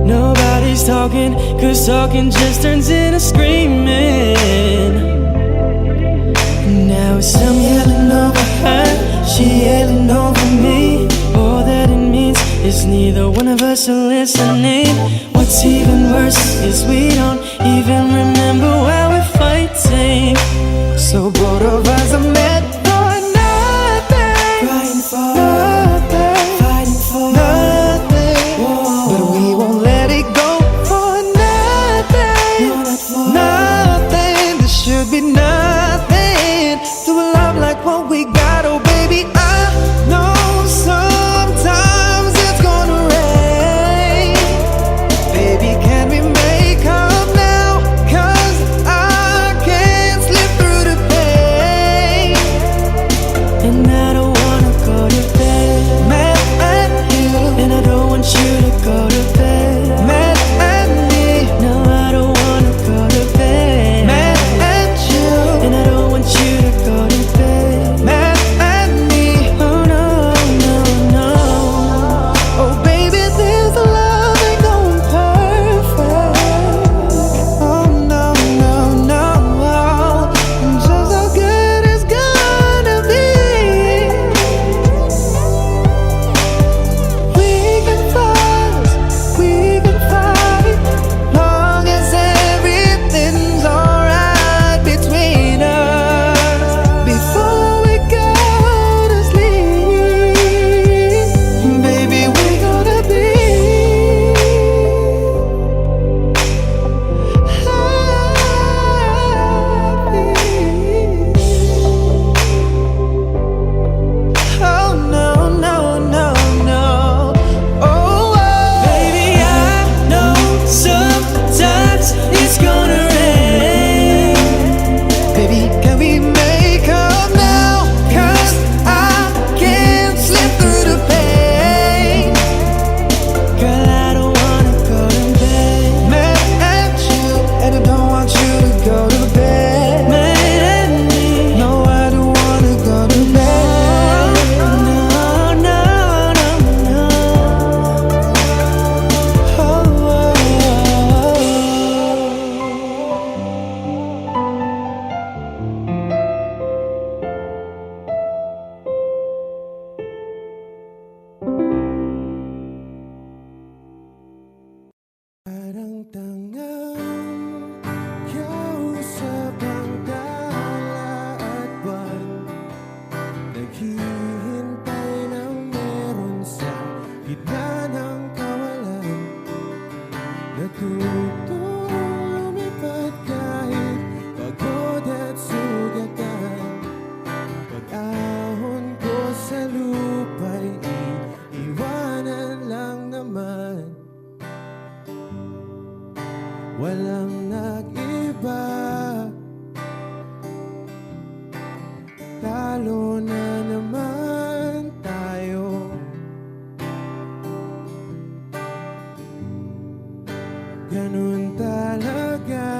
nobody's talking, cause talking just turns into screaming. Now it's I'm yelling over her, she yelling over me. All that it means is neither one of us are listening. What's even worse is we don't even remember why we're fighting. So both of us are meant for nothing, fighting for nothing, fighting for nothing. But we won't let it go for nothing, no, not for nothing. There should be nothing to a love like what we got. Oh baby, I know sometimes it's gonna rain. Baby, can we make up now? 'Cause I can't slip through the pain, and I don't wanna go to bed mad at you, and I don't want you to go to bed mad at me. No, I don't wanna go to bed mad at you, and I don't want you to go to bed mad at me. Oh no, no, no. Oh baby, this love ain't going perfect. Oh no, no, no. Just how good it's gonna be. We can fuss, we can fight, long as everything's alright between us. Before we go to sleep, baby, we're gonna be happy. Oh no, no, no, no. Oh, baby, I know sometimes it's gonna rain. Baby, can we make up now? 'Cause I can't slip through the pain. Girl, I don't wanna go to bed mad at you, and I don't want you to go to bed mad at me. No, I don't wanna go to bed. No, no, no, no. Oh, oh, oh. Parang tangang kausap ang tala at buwan, naghihintay ng meron sa gitna ng kawalan. Natutong lumipad kahit pagod at sugatan. Pag-ahon ko sa lupa'y iiwanan lang naman. Walang nag-iba, talo na naman tayo. Ganun talaga,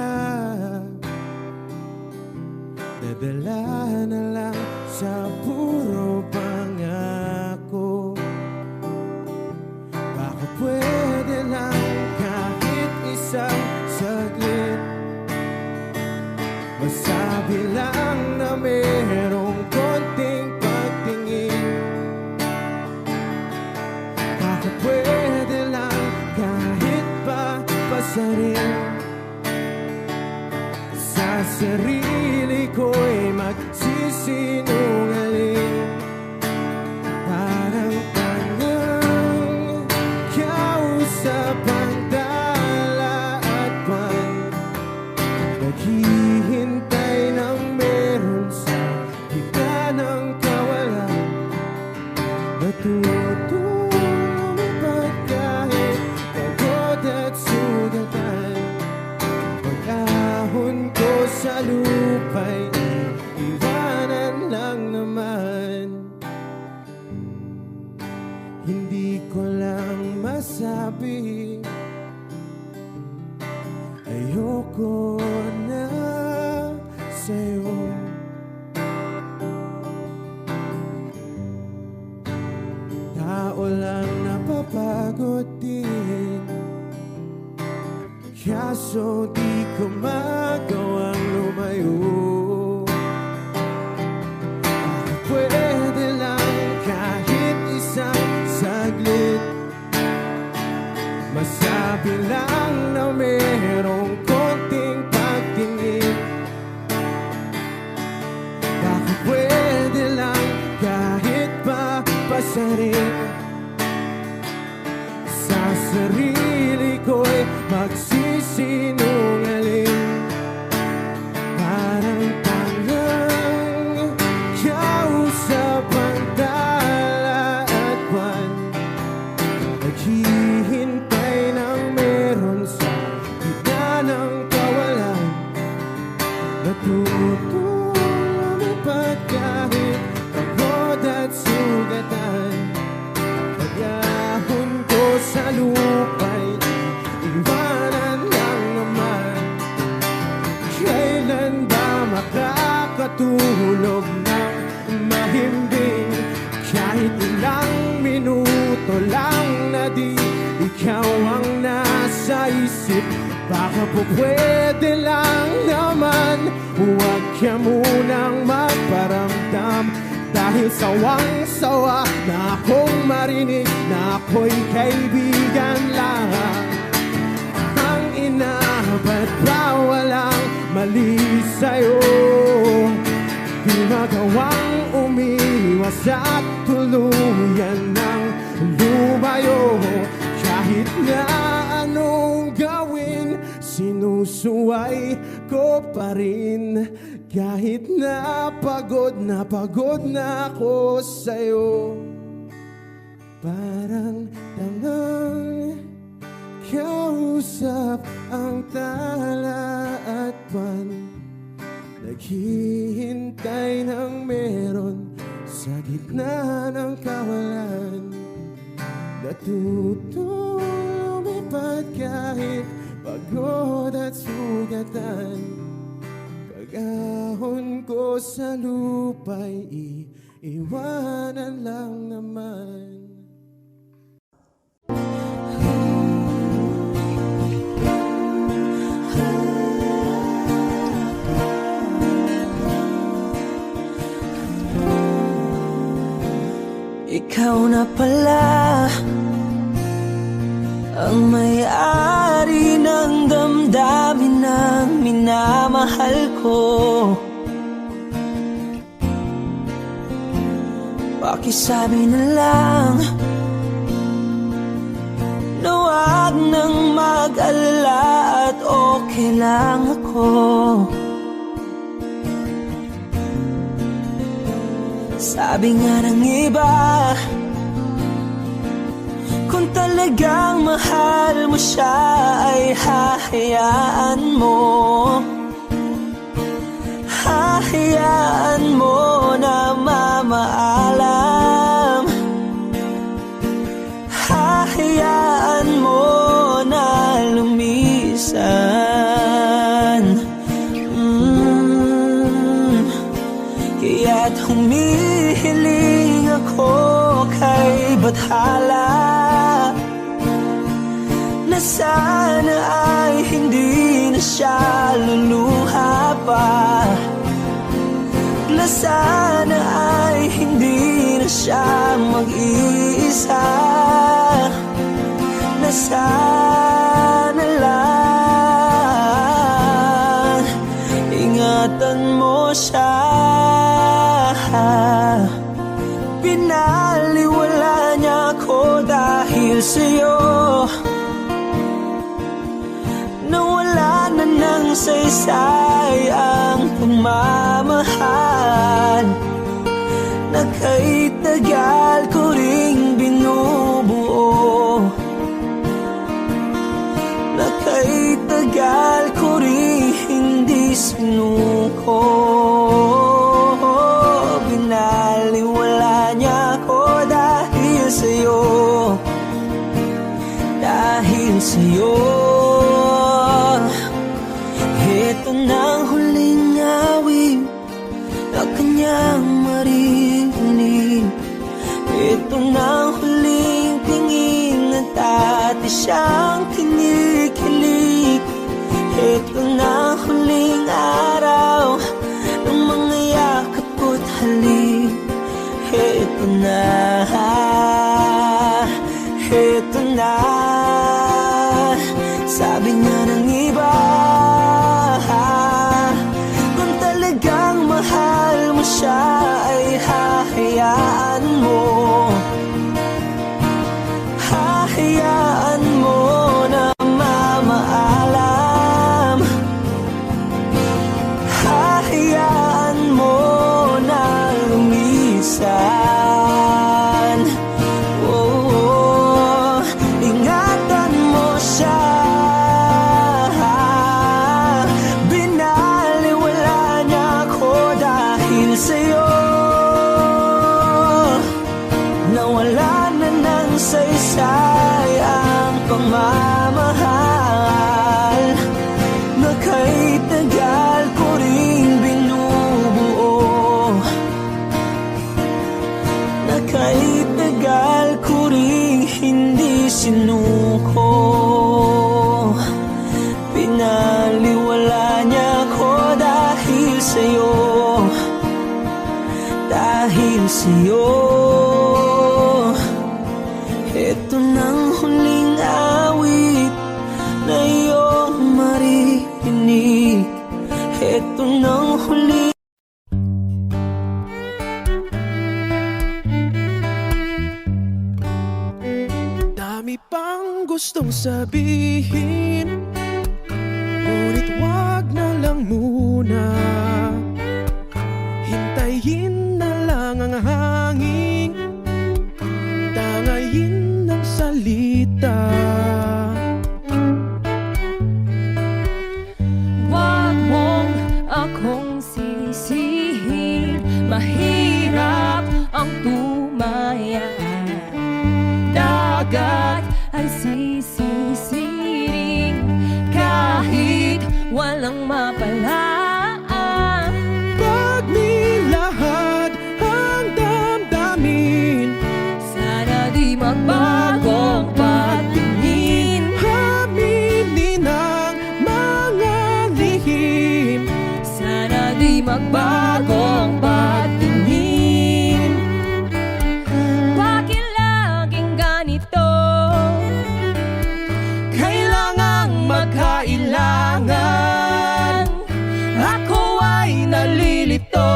nadala na lang sa puro pasarin. Sa sarili ko'y magsisinungaling. Parang tangang kausap ang dala at buwan. Naghihintay ng meron sa gitna ng kawalan. Natutulog kahit pagod at sugatan. Pag-ahon ko sa lupa'y iwanan lang naman. Hindi ko lang masabi, ayoko na sa'yo. Tao lang napapagod din, kaso di ko magawang lumayo. Pwede lang kahit isang saglit, masabi lang na merong konting pagtingin. Bakit pwede lang kahit pa pasarin. Sa sarili ko'y magsisinungaling. Parang tangang kausap ang dala at buwan. Naghihintay ng meron sa gitna ng kawalan. Natutulog kahit pagod at sugatan. Pag-ahon ko sa lupa'y iwanan lang naman. Kailan ba makakatulog ng mahimbing? Kahit ilang minuto lang na di ikaw ang nasa isip. Baka po pwede lang naman, huwag ka munang magparamdam. Dahil sawang-sawa na akong marinig na ako'y kaibigan lang. Ang ina, ba't ba walang mali sa'yo? Di magawang umiwas at tuluyan ng lumayo. Kahit na anong gawin, sinusuway ko pa rin. Kahit na pagod na ako sa'yo. Parang tangang kausap ang tala at buwan. Naghihintay ng meron sa gitna ng kawalan. Natutulog kahit pagod at sugatan. Pag-ahon ko sa lupa'y iwanan lang naman. Ikaw na pala ang may-ari ng damdamin ng minamahal ko. Pakisabi na lang na wag nang mag-alala at okay lang ako. Sabi nga ng iba, kung talagang mahal mo siya ay hahayaan mo. Hahayaan mo na mamaalam. Hahayaan mo na lumisan. Kaya't humihiling ako kay Bathala na sana ay hindi na siya luluha pa. Na sana ay hindi na siya mag-iisa. Na sana lang sa'yo. Nawala na ng saysay ang pagmamahal na kahit tagal ko ring binubuo, na kahit tagal ko ring hindi sinuko. Binaliwala niya ako dahil sa'yo, dahil sa'yo. Ito na ang huling awit na kanyang maririnig. Ito na ang huling tingin at dati siyang kinikilig. Ito na ang huling araw ng mga yakap ko't halik. Ito na, ito na. Sabi niya ng iba, kung talagang mahal mo siya ay hahayaan mo, hahayaan mo na mamaalam, hahayaan mo na lumisan. Oh, ingatan mo siya. Binaliwala niya ako dahil sa'yo. Nawala na ng saysay ang pagmamahal na kahit tagal ko ring binubuo, na kahit tagal ko ring hindi sinuko. Pinaliwala niya ako dahil sa'yo, dahil sa'yo. Ito nang huling awit na iyong maririnig. Ito nang huling Dami pang gustong sabihin, ngunit wag na lang muna. Hintayin na lang ang hangin, tangayin ng salita. Wag mong akong sisihin, mahirap ang tumaya. Dagat ay sisisiring kahit walang mapalaan. Pag nilahad ang damdamin, Sana di magbagong pagtingin. aminin ang mga lihim. Sana di magbagong pagtingin. Bakit laging ganito? Kailangang magkailangan, ako ay nalilito.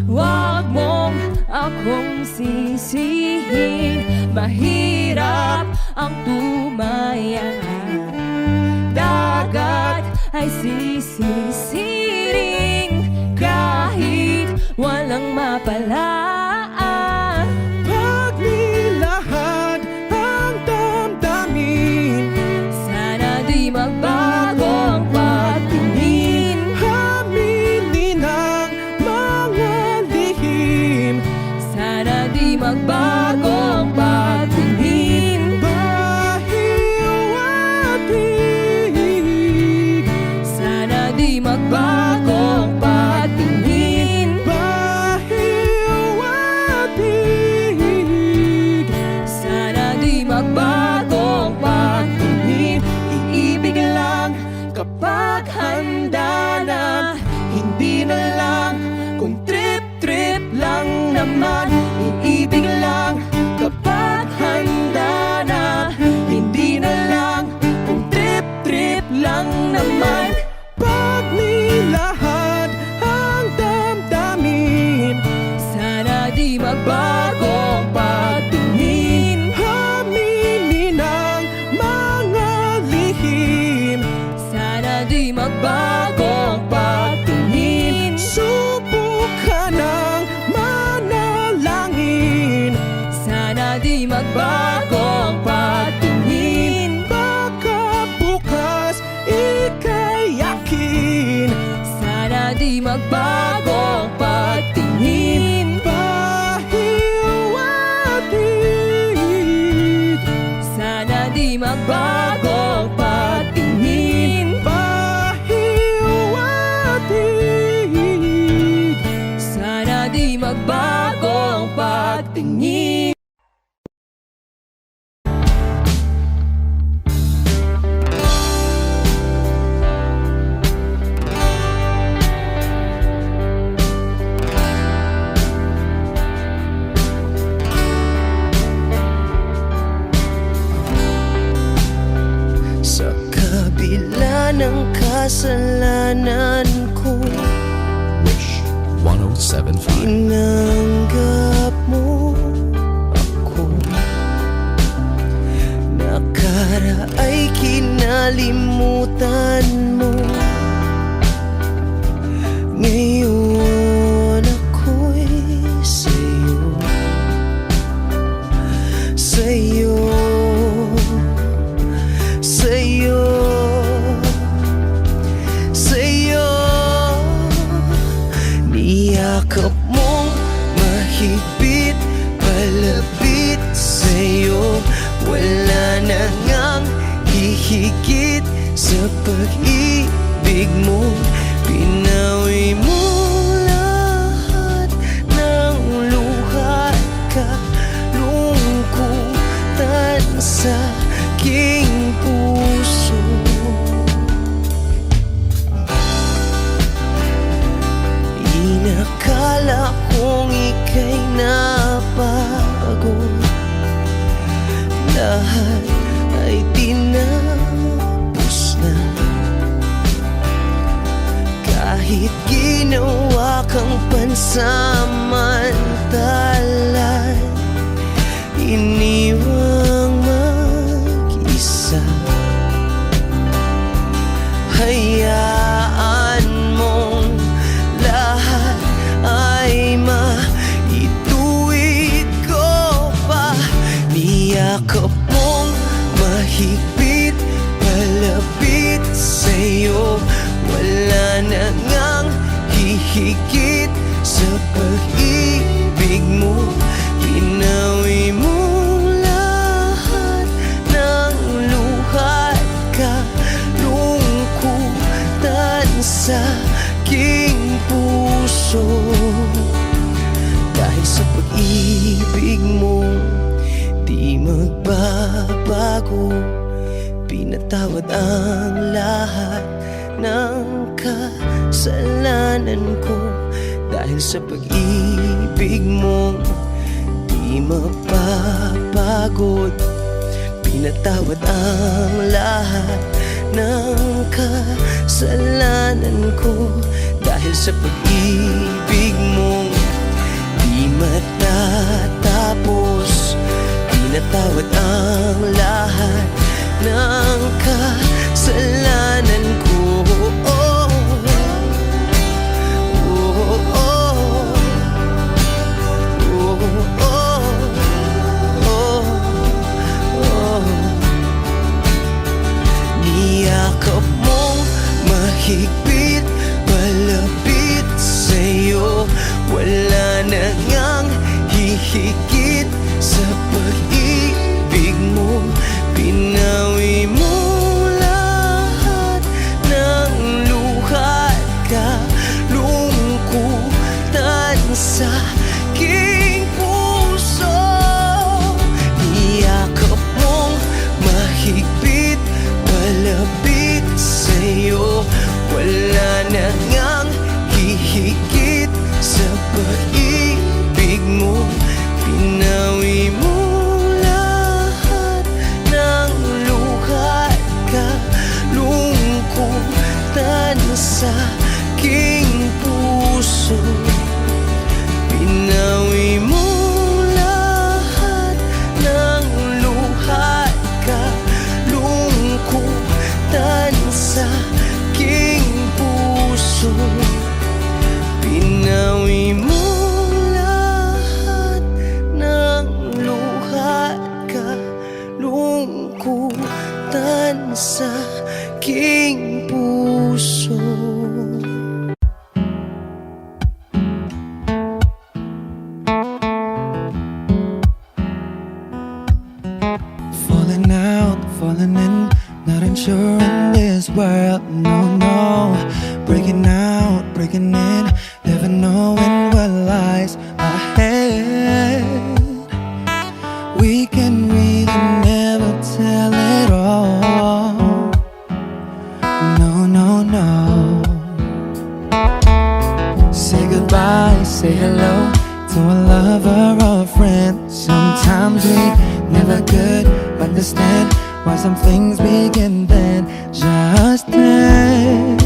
Wag mong akong sisihin, mahirap ang tumaya. Dagat ay sisisiring kahit walang mapalaan. Pag nilahad ang damdamin, Sana di magbagong pagtingin. aminin ang mga lihim. Sana di magbagong pagtingin. Pahiwatig, Sana di magbagong pagtingin. pahiwatig. Sana di magbagong pagtingin. Iibig lang kapag handa na, hindi na lang kung trip-trip lang naman. Iibig lang kapag handa na, hindi na lang kung trip-trip lang naman. Pag nilahad ang damdamin, Sana di magbagong pagtingin. Aminin ang mga lihim, Sana di magbagong pagtingin. subukan ng manalangin. Sana di magbagong pagtingin. Baka bukas ika'y yakin, Sana di magbagong pagtingin. pahiwatig, Sana di magbagong pagtingin. pahiwatig. Sana di magbagong pagtingin. Sa kabila ng kasalanan ko, Wish 1075. tinanggap mo ako. Nakaraay kinalimutan mo. Ngayon ako'y sa'yo, sa'yo, sa'yo, sa'yo. Niyakap mong mahigpit, palapit sa'yo. Wala na ngang hihigit sa pag-ibig mo. Pinawi mo lahat ng luha at kalungkutan sa aking puso. Inakala kong ika'y napagod, lahat ay tinapos na. Kahit ginawa kang pansamantalan, iniwang mag-isa. Hayaan mong lahat ay maituwid ko pa. Niyakap mong mahigpit, palapit sa'yo. Wala na ngang hihigit sa pag-ibig mo. Pinawi mo lahat ng luha at kalungkutan sa aking puso. Dahil sa pag-ibig mo, di magbabago. Pinatawad ang lahat ng kasalanan ko. Dahil sa pag-ibig mo, di mapapagod. Pinatawad ang lahat ng kasalanan ko. Dahil sa pag-ibig mo, di matatapos. Pinatawad ang lahat ng kasalanan ko. Oh, oh, oh, oh, oh, oh, oh. Niyakap mong mahigpit, palapit sa'yo. Wala na ngang hihigit sa pag-ibig mo. Pinawi mo lahat ng luha at kalungkutan sa aking puso. Niyakap mong mahigpit, palapit sa'yo. Wala na ngang hihigit sa pag-ibig mo. Pinawi mo adventure in this world, no, no. Breaking out, breaking in, never knowing what lies ahead. We can really never tell it all. No, no, no. Say goodbye, say hello to a lover or a friend. Sometimes we never could understand why some things begin then, just then.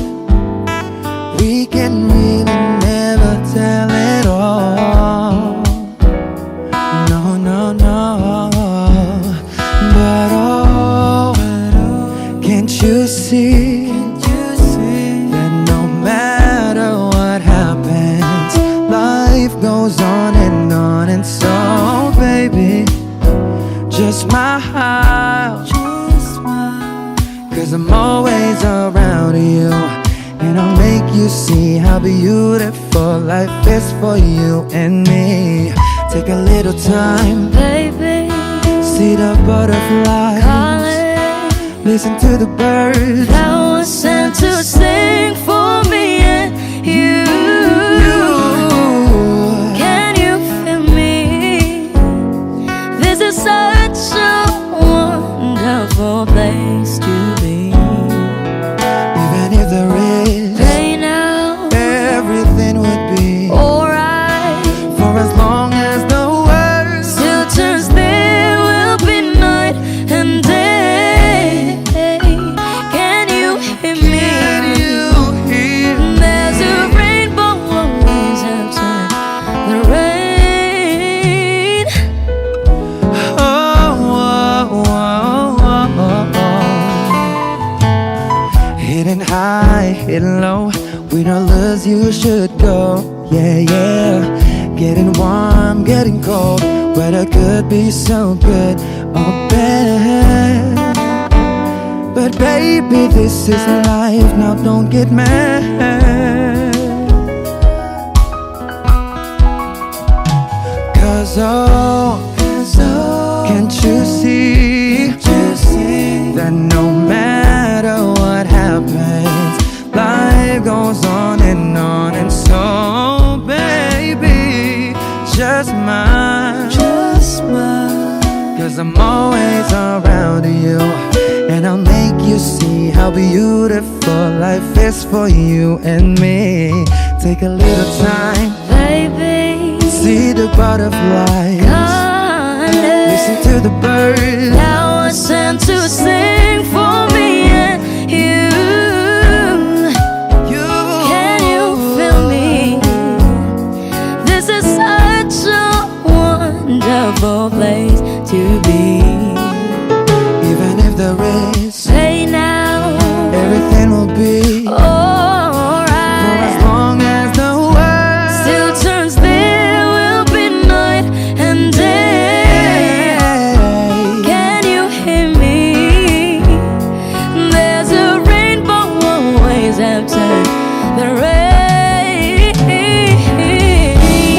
We can really never tell it all. No, no, no. But oh, can't you see that no matter what happens, life goes on and on. And so, baby, just smile, 'cause I'm always around you, and I'll make you see how beautiful life is for you and me. Take a little time, Baby, see the butterflies, calling, listen to the birds. that was sent to sing for me and you. Can you feel me? This is such a wonderful place to be. Even if there is Right now, everything would be alright. for as long as the world Still turns, there will be night and day. Can you hear me? can you hear? There's a rainbow always after the rain. Oh, oh, oh, oh, oh. Hidden high, hidden low, we don't lose, you should go. Yeah, yeah. Getting warm, getting cold, weather could be so good or bad. But baby, this is life, now don't get mad. Cause oh, can't you see that no matter what happens, life goes on and on. And so, baby, just smile, 'cause I'm always around you, and I'll make you see how beautiful life is for you and me. Take a little time, Baby, see the butterflies, calling, listen to the birds. that was sent to sing for me and you. Can you feel me? This is such a wonderful place to be. Even if there is, Say now, everything will be for alright. as long as the world Still turns, there will be night and day. Can you hear me? There's a rainbow always after the rain.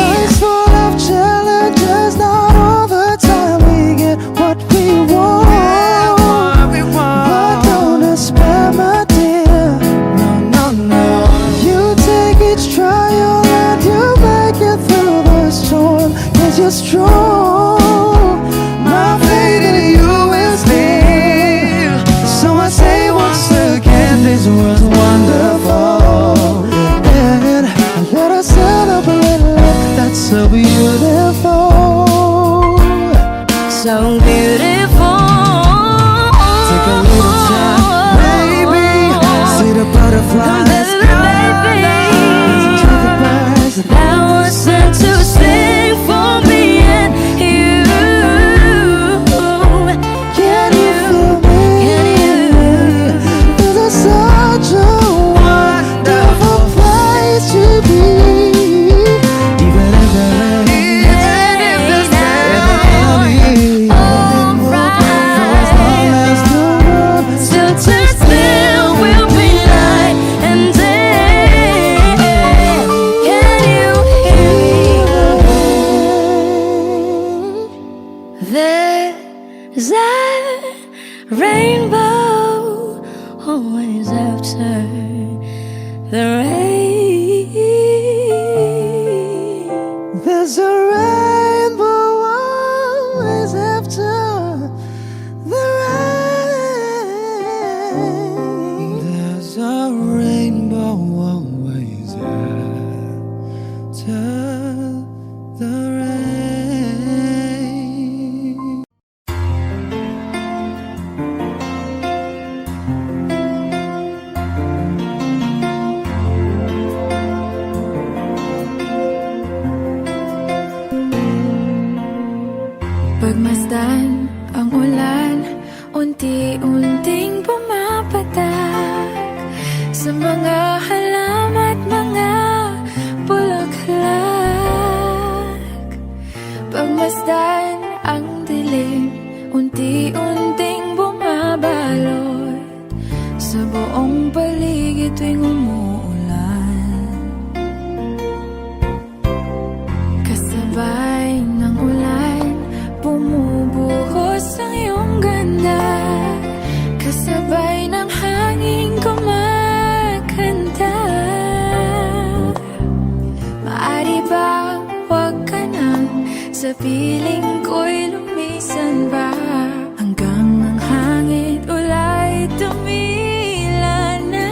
Life's full of challenges, not all the time we get what we want. But don't despair, my dear. No, no, no. You take each trial and you make it through the storm, 'cause you're strong. My faith in you is near. So I say once again, this world's wonderful. And let us celebrate life that's so beautiful. So beautiful. Take a little time, baby. See the butterflies, Baby, listen to the birds. that was sent to sing for me and you. Can you feel me? Can you? This is such a wonderful place to be. Even if there is, Still turns, there will be night and day. Can you hear me? There's a rainbow always after the rain. There's a rainbow always after the rain. Pagmasdan ang ulan, unti-unting pumapatak sa mga halaman at mga bulaklak. Pagmasdan ang dilim, unti-unting bumabalot sa buong paligid tuwing umuulan. Kasabay ng ulan, bumubuhos ang iyong ganda. Kasabay ng hangin kumakanta. Maari bang huwag ka nang sa piling ko'y lumisan ba? Hanggang ang hangin ulay tumila na.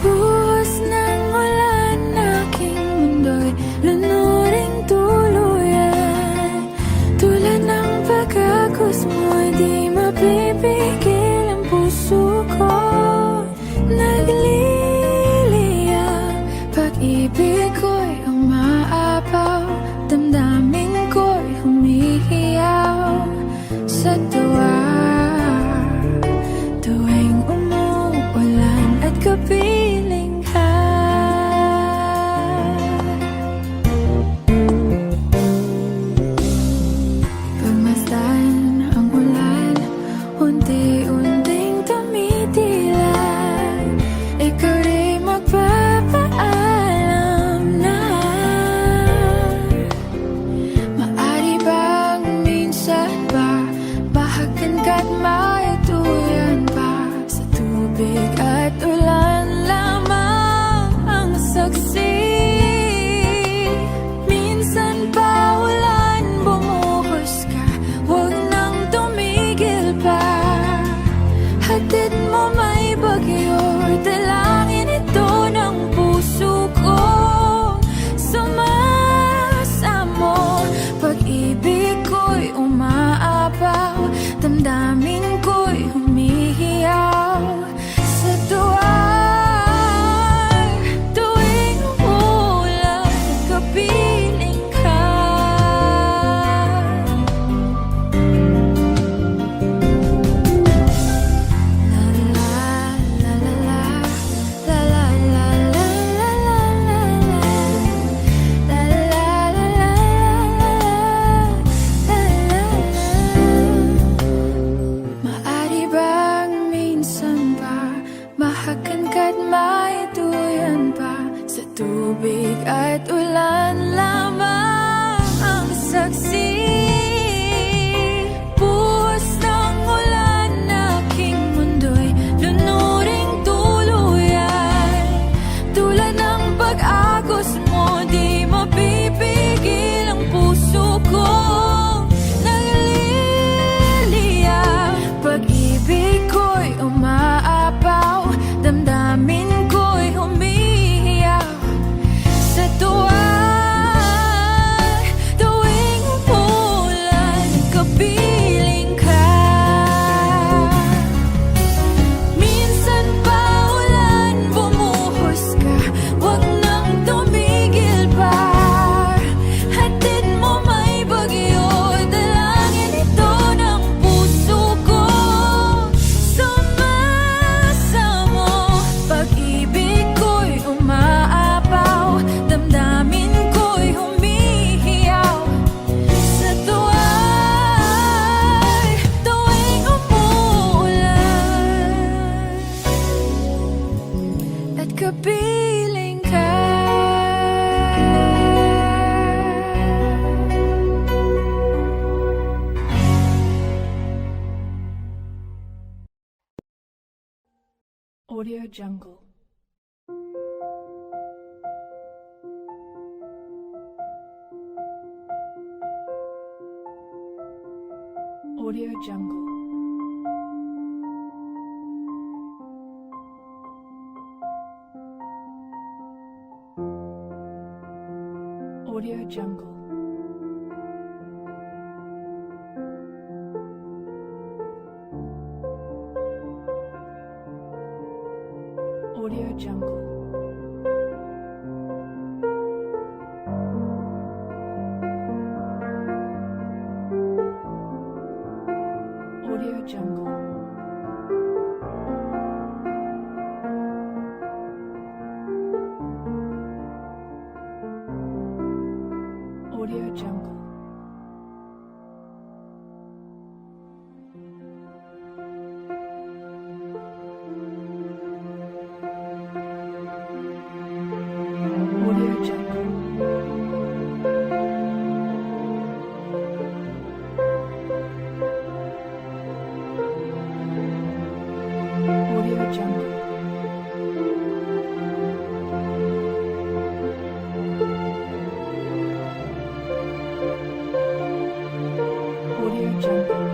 Buhos ng ulan, aking mundo'y lunuring tuluyan. Tulad ng pagkagos mo, di mapipigil ang puso ko. Nagliliyab, pag-ibig ko'y umaapaw, damdamin ko'y humihiyaw sa tuwa. Tuwing umuulan at kapiling ka. Pagmasdan ang ulan, unti-unting tumitilay. Ikaw rin magpapaalam na. Maari bang minsan ba bahagan ka't maituyan pa? Sa tubig at ulan lamang ang saksi. Minsan pa ulan, bumuhos ka, huwag nang tumigil pa. Hatid mo may bagyo, dalangin ito ng puso ko. Sumasamo, pag-ibig ko'y umaapaw, damdamin ko'y humihiyaw sa tuwa. Tuwing umuulan, kapiling ka. La la la la la, la la la la la la la, la la la la la. Maari bang minsan ba mahagan ka't maituyan pa? Sa tubig at ulan lamang ang saksi. Buhos ng ulan, aking mundo'y lunuring tuluyan. Tulad ng pag-agos mo, di mapipigil ang puso ko. Nagliliyab, pag-ibig ko'y umaapaw, damdamin ko'y humihiyaw sa tuwa. Tuwing umuulan, kapiling ka. Minsan pa ulan, bumuhos ka, huwag nang tumigil pa. Hatid mo may bagyo, dalangin ito ng puso ko. Sumasamo, pag-ibig ko'y umaapaw, damdamin ko'y humihiyaw sa tuwa. Tuwing umuulan at kapiling ka. Audio Jungle. Audio Jungle. Audio Jungle. Audio Jungle. Audio Jungle. Audio Jungle. Audio Jungle. Audio Jungle. Audio Jungle. Audio Jungle. Audio Jungle.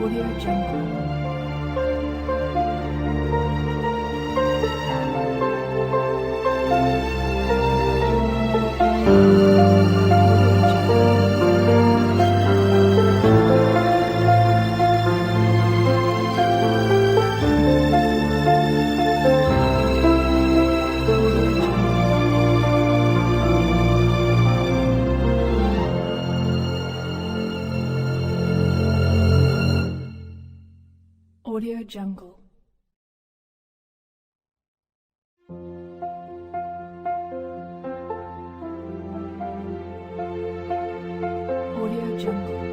Audio Jungle. Audio Jungle. Audio Jungle.